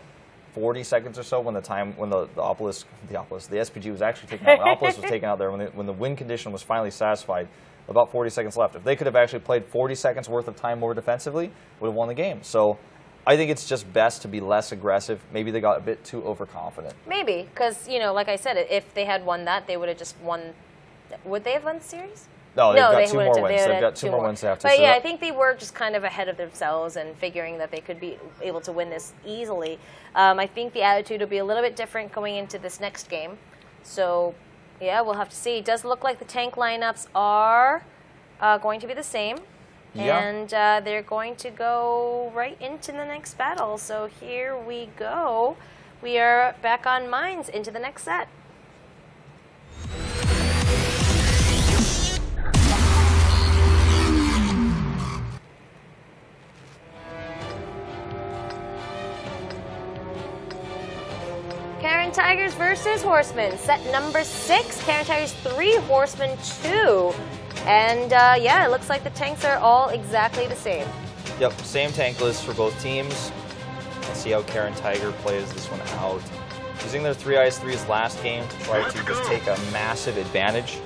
40 seconds or so when the SPG was actually taken out. When Opolis was taken out there, when the win condition was finally satisfied, about 40 seconds left. If they could have actually played 40 seconds worth of time more defensively, would have won the game. So I think it's just best to be less aggressive. Maybe they got a bit too overconfident. Maybe, because, you know, like I said, if they had won that, they would have just won. Would they have won the series? No, they've got two more wins. They've got two more wins after. But yeah, I think they were just kind of ahead of themselves and figuring that they could be able to win this easily. I think the attitude will be a little bit different going into this next game. So, yeah, we'll have to see. It does look like the tank lineups are going to be the same. Yeah. And they're going to go right into the next battle. So here we go. We are back on mines into the next set. Caren Tigers versus Horsemen. Set number 6. Caren Tigers 3, Horsemen 2. And yeah, it looks like the tanks are all exactly the same. Yep, same tank list for both teams. Let's see how Caren Tiger plays this one out. Using their 3 IS-3s last game to try to just take a massive advantage.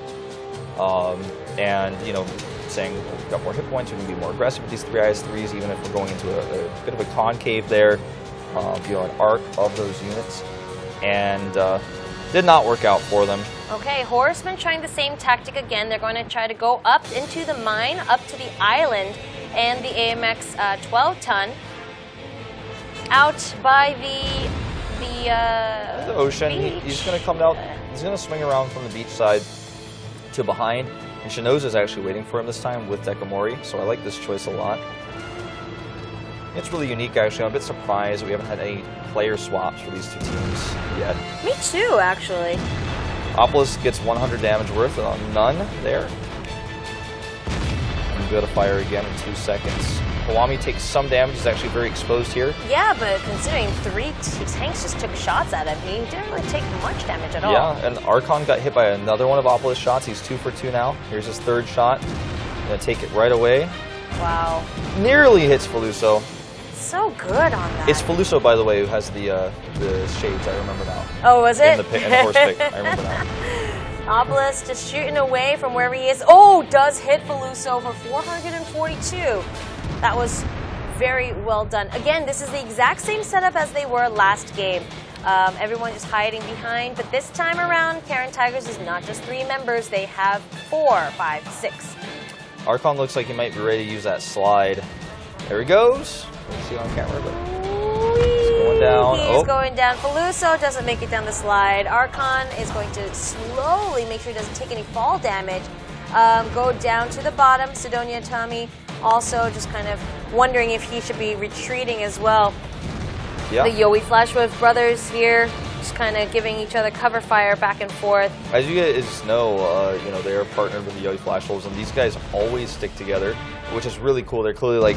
And, you know, saying we've got more hit points, we're going to be more aggressive with these 3 IS-3s, even if we're going into a bit of a concave there, you know, an arc of those units. And did not work out for them. Okay, Horsemen trying the same tactic again. They're going to try to go up into the mine, up to the island, and the AMX 12-ton out by the ocean. He's going to come out. He's going to swing around from the beach side to behind, and Shinoza is actually waiting for him this time with Dekamori. So I like this choice a lot. It's really unique, actually. I'm a bit surprised we haven't had any player swaps for these two teams yet. Me too, actually. Opolis gets 100 damage worth on none there. And go to fire again in 2 seconds. Hawami takes some damage, he's actually very exposed here. Yeah, but considering 3 tanks just took shots at him, he didn't really take much damage at all. Yeah, and Archon got hit by another one of Opolis' shots. He's 2 for 2 now. Here's his 3rd shot. Gonna take it right away. Wow. Nearly hits Feluso. So good on that. It's Feluso, by the way, who has the shades, I remember now. Oh, was it? In the horse pick, I remember now. Opolis just shooting away from wherever he is. Oh, does hit Feluso for 442. That was very well done. Again, this is the exact same setup as they were last game. Everyone just hiding behind, but this time around, Caren Tigers is not just 3 members, they have 4, 5, 6. Archon looks like he might be ready to use that slide. There he goes. Let's see it on camera, but he's going down. He's going down. Feluso doesn't make it down the slide. Archon is going to slowly make sure he doesn't take any fall damage. Go down to the bottom. Sidonia Tommy also just kind of wondering if he should be retreating as well. Yeah. The Yoi Flashwave brothers here just kind of giving each other cover fire back and forth. As you guys know, you know, they are partnered with the Yoi Flashwolves, and these guys always stick together, which is really cool. They're clearly like,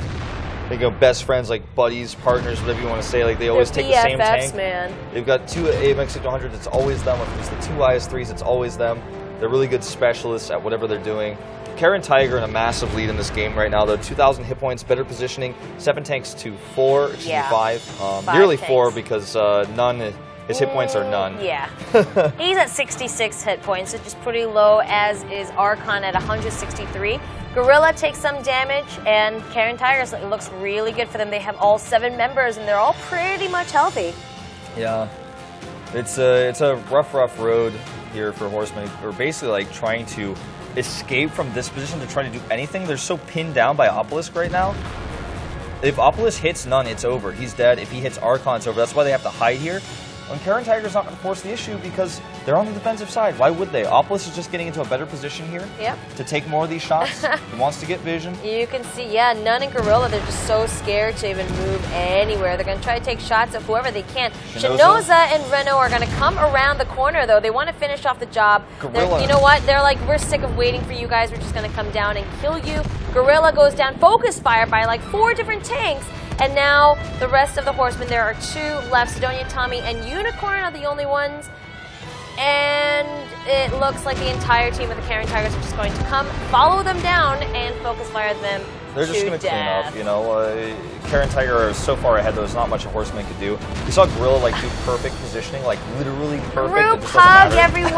you know, best friends, like buddies, partners, whatever you want to say. Like they always take the same tank. Man. They've got 2 AMX 100s. It's always them. If it's the 2 IS-3s, it's always them. They're really good specialists at whatever they're doing. Caren Tiger in a massive lead in this game right now, though. 2,000 hit points, better positioning. 7 tanks to 4, excuse me, 5. Nearly tanks. 4 because none. His hit points are none. Yeah. He's at 66 hit points, which is pretty low, as is Archon at 163. Gorilla takes some damage, and Caren Tigers, it looks really good for them. They have all 7 members, and they're all pretty much healthy. Yeah. It's a rough road here for Horsemen. We're basically like trying to escape from this position to try to do anything. They're so pinned down by Opolis right now. If Opolis hits none, it's over. He's dead. If he hits Archon, it's over. That's why they have to hide here. when Caren Tiger's not going to force the issue because they're on the defensive side. Why would they? Opolis is just getting into a better position here to take more of these shots. He wants to get vision. You can see, yeah, Nunn and Gorilla, they're just so scared to even move anywhere. They're going to try to take shots at whoever they can. Shinoza and Renault are going to come around the corner, though. They want to finish off the job. You know what? They're like, we're sick of waiting for you guys. We're just going to come down and kill you. Gorilla goes down, focus fire by like 4 different tanks. And now the rest of the Horsemen, there are 2 left. Sidonia, Tommy, and Unicorn are the only ones. And it looks like the entire team of the Caren Tigers are just going to come, follow them down, and focus fire them They're just going to clean up, you know. Caren Tiger is so far ahead, there's not much a Horseman could do. We saw Gorilla like do perfect positioning, like literally perfect. Group hug, everyone!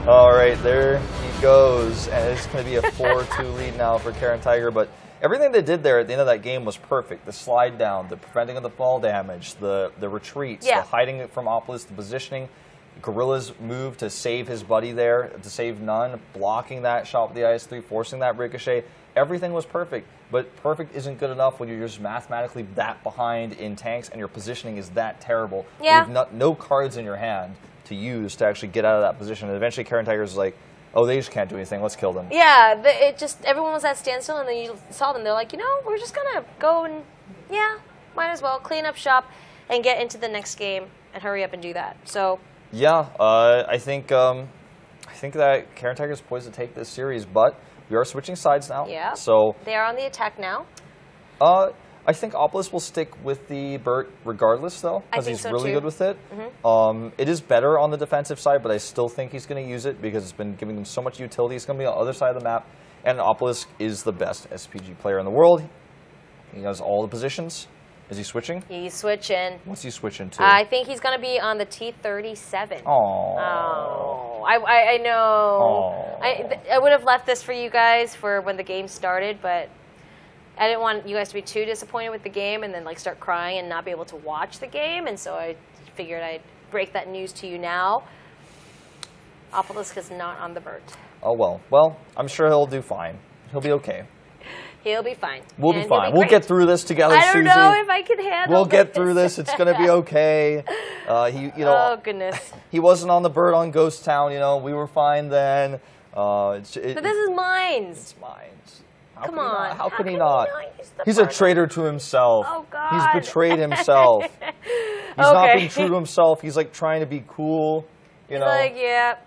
All right, there he goes. And it's going to be a 4-2 lead now for Caren Tiger, but everything they did there at the end of that game was perfect. The slide down, the preventing of the fall damage, the retreats, the hiding it from Opolis, the positioning. Gorilla's move to save his buddy there, to save Nunn, blocking that shot with the IS-3, forcing that ricochet. Everything was perfect, but perfect isn't good enough when you're just mathematically that behind in tanks and your positioning is that terrible. Yeah. You have no cards in your hand to use to actually get out of that position. And eventually Caren Tiger's like, oh, they just can't do anything. Let's kill them. Yeah, everyone was at standstill, and then you saw them. They're like, you know, we're just gonna go and might as well clean up shop and get into the next game and hurry up and do that. So yeah, I think that Caren Tiger's poised to take this series, but we are switching sides now. Yeah. So they are on the attack now. I think Opolis will stick with the Burt regardless, though, because he's really good with it. It is better on the defensive side, but I still think he's going to use it because it's been giving them so much utility. He's going to be on the other side of the map, and Opolis is the best SPG player in the world. He has all the positions. Is he switching? He's switching. What's he switching to? I think he's going to be on the T-37. Oh, I know. I would have left this for you guys for when the game started, but I didn't want you guys to be too disappointed with the game and then like start crying and not be able to watch the game, and so I figured I'd break that news to you now. Opolis is not on the Burt. Oh well. Well, I'm sure he'll do fine. He'll be okay. He'll be fine. We'll be fine. We'll get through this together, Susie. I don't know if I can handle We'll get through this. It's going to be okay. Oh, goodness. He wasn't on the Burt on Ghost Town, you know. We were fine then. But this is mines. It's mines. Come on. How could he not? He's a traitor to himself. Oh, God. He's betrayed himself. He's not being true to himself. He's like trying to be cool, you know. Like, yeah.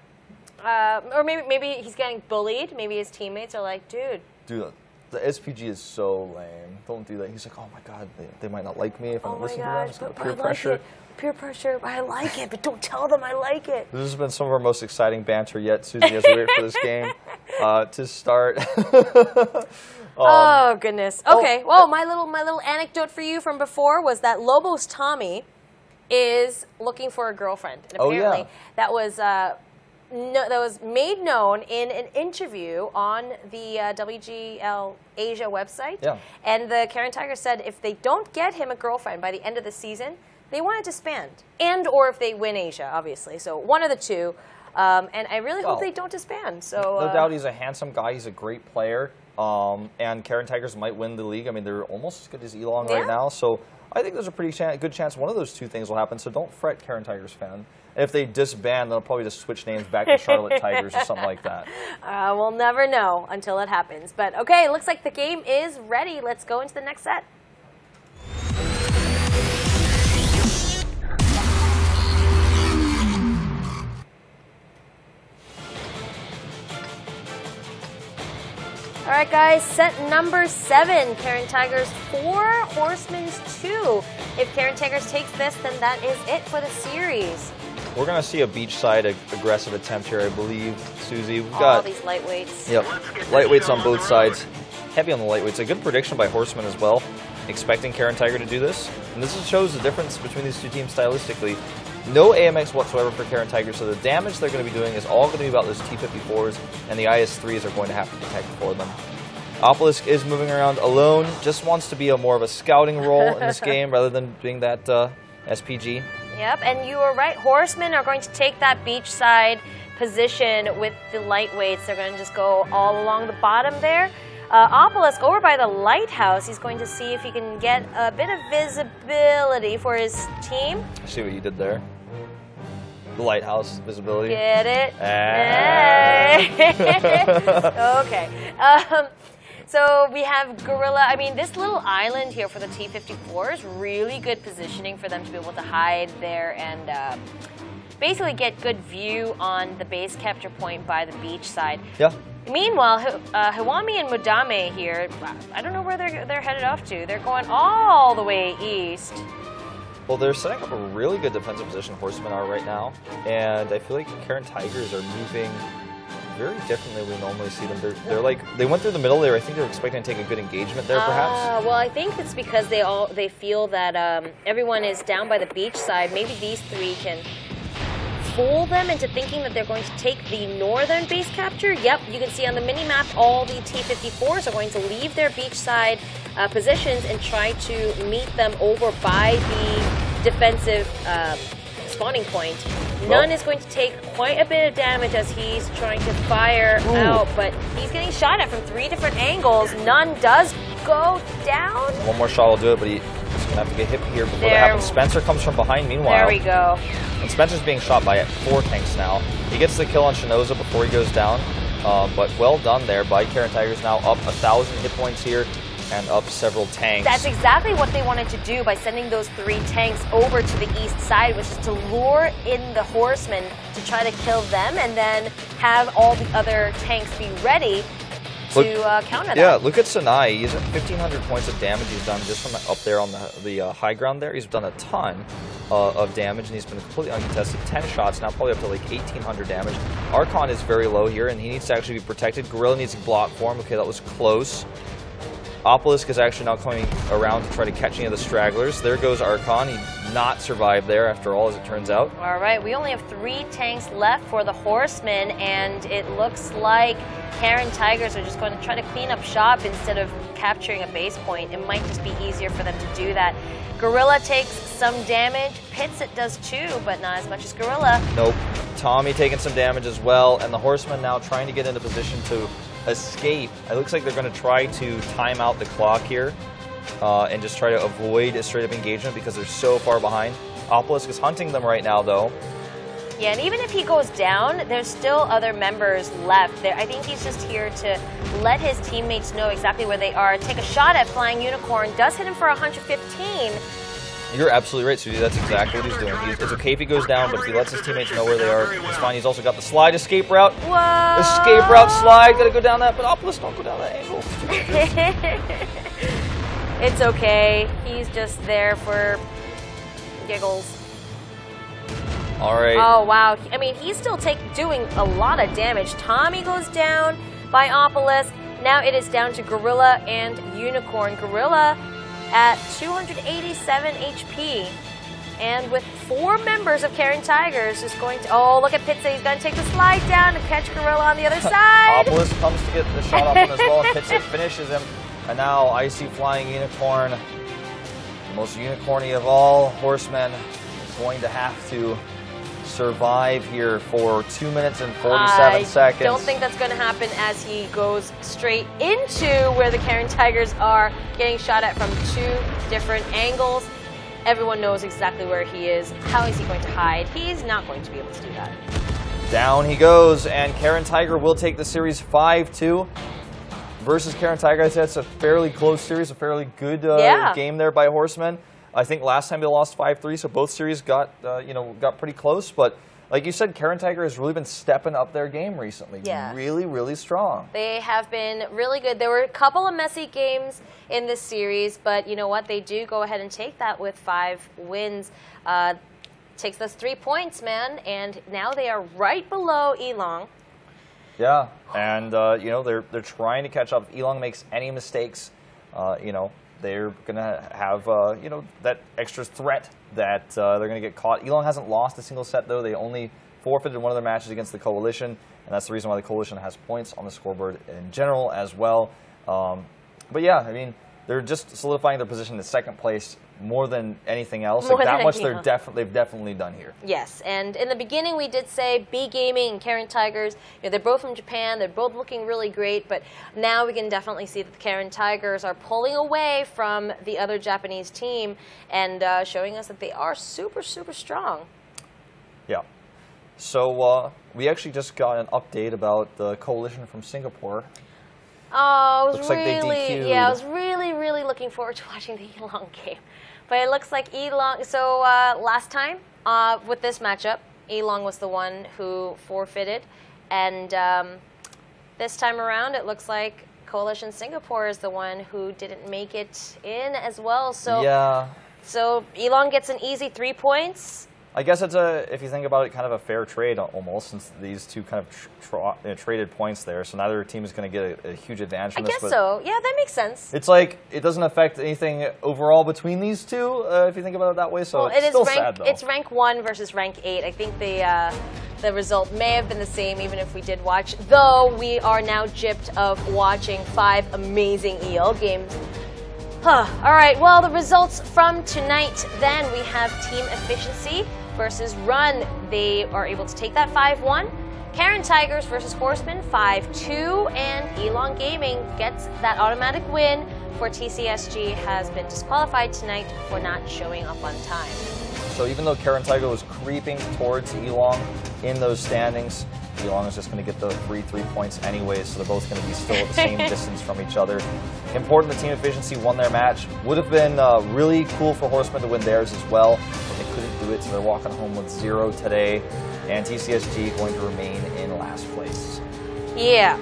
Or maybe he's getting bullied. Maybe his teammates are like, dude. Dude, the SPG is so lame. Don't do that. He's like, oh my God, they might not like me if I don't listen to them. It's going to peer pressure. Peer pressure. I like it, but don't tell them I like it. This has been some of our most exciting banter yet, Susie, as we wait for this game to start. Oh goodness. Okay. Well, my little anecdote for you from before was that Lobos Tommy is looking for a girlfriend, and apparently that was made known in an interview on the WGL Asia website. Yeah. And the Caren Tigers said if they don't get him a girlfriend by the end of the season, they want to disband. Or if they win Asia, obviously. So one of the two. And I really hope they don't disband. So no doubt he's a handsome guy. He's a great player. And Caren Tigers might win the league. I mean, they're almost as good as Elong right now. So I think there's a pretty good chance one of those two things will happen. So don't fret, Caren Tigers fan. If they disband, they'll probably just switch names back to Charlotte Tigers or something like that. We'll never know until it happens. But okay, it looks like the game is ready. Let's go into the next set. All right, guys, set number 7, Caren Tigers 4, Horsemen 2. If Caren Tigers takes this, then that is it for the series. We're going to see a beachside aggressive attempt here, I believe, Susie. We've got all these lightweights. Yep, lightweights on both sides. Heavy on the lightweights. A good prediction by Horsemen as well, expecting Caren Tiger to do this. And this shows the difference between these two teams stylistically. No AMX whatsoever for Caren Tiger, so the damage they're going to be doing is all going to be about those T-54s, and the IS-3s are going to have to protect for them. Opolis is moving around alone, just wants to be more of a scouting role in this game rather than being that SPG. Yep, and you were right. Horsemen are going to take that beachside position with the lightweights. They're going to just go all along the bottom there. Obelisk over by the lighthouse. He's going to see if he can get a bit of visibility for his team. I see what you did there. The lighthouse visibility. Get it? Okay. So we have Gorilla. I mean, this little island here for the T-54 is really good positioning for them to be able to hide there and basically get good view on the base capture point by the beach side. Yeah. Meanwhile, Hiwami and Mudame here, I don't know where they're headed off to. They're going all the way east. Well, they're setting up a really good defensive position, Horsemen are right now, and I feel like Caren Tigers are moving very differently than we normally see them. They're like, they went through the middle there. I think they're expecting to take a good engagement there, perhaps. Well, I think it's because they feel that everyone is down by the beach side. Maybe these three can fool them into thinking that they're going to take the northern base capture. Yep, you can see on the mini-map all the T-54s are going to leave their beachside positions and try to meet them over by the defensive spawning point. None is going to take quite a bit of damage as he's trying to fire out, but he's getting shot at from 3 different angles. None does go down. One more shot will do it, but he's going to have to get hit here before that happens. Spencer comes from behind meanwhile. There we go. And Spencer's being shot by 4 tanks now. He gets the kill on Shinoza before he goes down, but well done there by Caren Tigers, now up 1,000 hit points here and up several tanks. That's exactly what they wanted to do by sending those 3 tanks over to the east side, which is to lure in the Horsemen to try to kill them and then have all the other tanks be ready to counter that. Yeah, look at Sanai. He's at 1,500 points of damage he's done just from up there on the high ground there. He's done a ton of damage, and he's been completely uncontested. 10 shots, now probably up to like 1,800 damage. Archon is very low here, and he needs to actually be protected. Gorilla needs to block for him. Okay, that was close. Obelisk is actually now coming around to try to catch any of the stragglers. There goes Archon. He did not survive there after all, as it turns out. All right, we only have 3 tanks left for the Horsemen, and it looks like Caren Tigers are just going to try to clean up shop instead of capturing a base point. It might just be easier for them to do that. Gorilla takes some damage. Pitts it does too, but not as much as Gorilla. Nope. Tommy taking some damage as well, and the Horsemen now trying to get into position to escape. It looks like they're going to try to time out the clock here and just try to avoid a straight-up engagement because they're so far behind. Obelisk is hunting them right now, though. Yeah, and even if he goes down, there's still other members left. I think he's just here to let his teammates know exactly where they are. Take a shot at Flying Unicorn. Does hit him for 115. You're absolutely right, Suzy. That's exactly what he's doing. It's okay if he goes down, but if he lets his teammates know where they are, it's fine. He's also got the slide escape route. Whoa! Escape route slide. Gotta go down that, but Obelisk don't go down that angle. It's okay. He's just there for giggles. All right. Oh, wow. I mean, he's still doing a lot of damage. Tommy goes down by Obelisk. Now it is down to Gorilla and Unicorn. Gorilla at 287 HP. And with 4 members of Caren Tigers is going to... Oh, look at Pitsa. He's going to take the slide down to catch Gorilla on the other side. Obelisk comes to get the shot off him as well. Pitsa finishes him. And now I see Flying Unicorn, the most unicorny of all Horsemen, is going to have to survive here for 2 minutes and 47 seconds. I don't think that's going to happen as he goes straight into where the Caren Tigers are, getting shot at from 2 different angles. Everyone knows exactly where he is. How is he going to hide? He's not going to be able to do that. Down he goes, and Caren Tiger will take the series 5-2 versus Caren Tiger. I'd say it's a fairly close series, a fairly good game there by Horsemen. I think last time they lost 5-3, so both series got got pretty close. But like you said, Caren Tiger has really been stepping up their game recently. Yeah. Really, really strong. They have been really good. There were a couple of messy games in this series, but you know what? They do go ahead and take that with 5 wins. Takes us 3 points, man, and now they are right below Elong. Yeah, and they're trying to catch up. If Elong makes any mistakes, they're going to have, that extra threat that they're going to get caught. Elong hasn't lost a single set, though. They only forfeited one of their matches against the Coalition, and that's the reason why the Coalition has points on the scoreboard in general as well. But yeah, I mean, they're just solidifying their position in second place more than anything else. More like that than much anything they've definitely done here. Yes, and in the beginning we did say B Gaming and Caren Tigers, they're both from Japan, they're both looking really great, but now we can definitely see that the Caren Tigers are pulling away from the other Japanese team and showing us that they are super, super strong. Yeah. So we actually just got an update about the coalition from Singapore. Oh, looks like they DQ'd. Yeah, I was really, really looking forward to watching the Elong game. But it looks like Elong, so last time with this matchup, Elong was the one who forfeited. And this time around, it looks like Coalition Singapore is the one who didn't make it in as well. So, yeah. So Elong gets an easy 3 points. I guess it's if you think about it, kind of a fair trade almost, since these two kind of traded points there. So neither team is going to get a huge advantage from this. I guess so. Yeah, that makes sense. It's like it doesn't affect anything overall between these two, if you think about it that way. So well, it's still sad, though. It's rank 1 versus rank 8. I think the result may have been the same even if we did watch, though we are now gypped of watching 5 amazing EL games. All right, well, the results from tonight then, we have Team Efficiency versus Run. They are able to take that 5-1. Caren Tigers versus Horsemen 5-2. And Elong Gaming gets that automatic win for TCSG, has been disqualified tonight for not showing up on time. So even though Caren Tiger was creeping towards Elong in those standings, Elong is just going to get the free 3 points anyways, so they're both going to be still at the same distance from each other. Important that Team Efficiency won their match. Would have been really cool for Horsemen to win theirs as well, but they couldn't do it, so they're walking home with 0 today. And TCSG going to remain in last place. Yeah,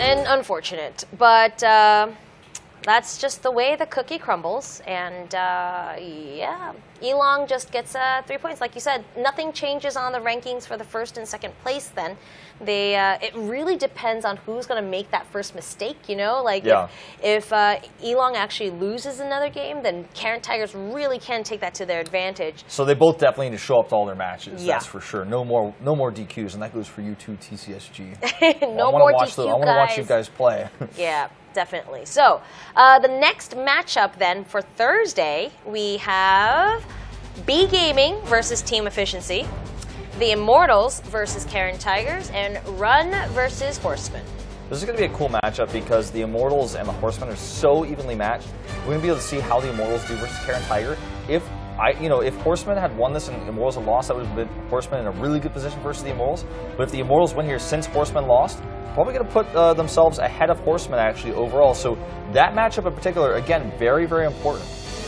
and unfortunate, but that's just the way the cookie crumbles. And yeah, Elong just gets 3 points. Like you said, nothing changes on the rankings for the first and second place then. It really depends on who's going to make that first mistake, you know? Like if Elong actually loses another game, then Caren Tigers really can take that to their advantage. So they both definitely need to show up to all their matches, that's for sure. No more DQs, and that goes for you too, TCSG. No more DQ, I want to watch you guys play. Yeah. Definitely. So the next matchup then for Thursday, we have B Gaming versus Team Efficiency, the Immortals versus Caren Tigers, and Run versus Horsemen. This is going to be a cool matchup because the Immortals and the Horsemen are so evenly matched. We're going to be able to see how the Immortals do versus Caren Tiger. If Horsemen had won this and the Immortals had lost, that would have been Horsemen in a really good position versus the Immortals. But if the Immortals win here since Horsemen lost, probably going to put themselves ahead of Horsemen actually overall. So that matchup in particular, again, very, very important.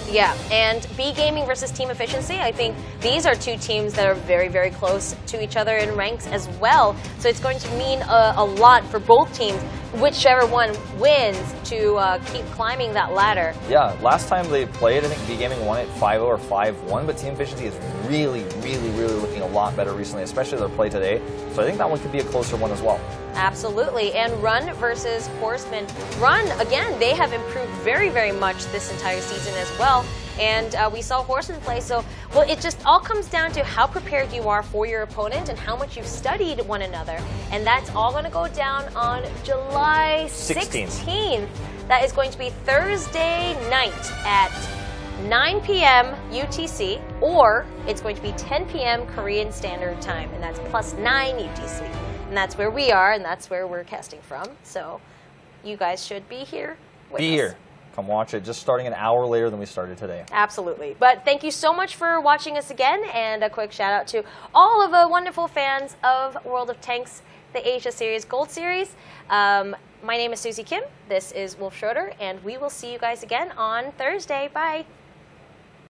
Yeah, and B Gaming versus Team Efficiency, I think these are two teams that are very, very close to each other in ranks as well. So it's going to mean a lot for both teams, whichever one wins, to keep climbing that ladder. Yeah, last time they played, I think B Gaming won it 5-0 or 5-1, but Team Efficiency is really, really, really looking a lot better recently, especially their play today. So I think that one could be a closer one as well. Absolutely. And Run versus Horsemen. Run, again, they have improved very, very much this entire season as well. And we saw Horsemen play. So, well, it just all comes down to how prepared you are for your opponent and how much you've studied one another. And that's all going to go down on July 16th. That is going to be Thursday night at 9 p.m. UTC, or it's going to be 10 p.m. Korean Standard Time, and that's +9 UTC. And that's where we are, and that's where we're casting from. So you guys should be here with us. Come watch it, just starting an hour later than we started today. Absolutely. But thank you so much for watching us again, and a quick shout out to all of the wonderful fans of World of Tanks, the Asia Series Gold Series. My name is Susie Kim, this is Wolf Schroeder, and we will see you guys again on Thursday. Bye.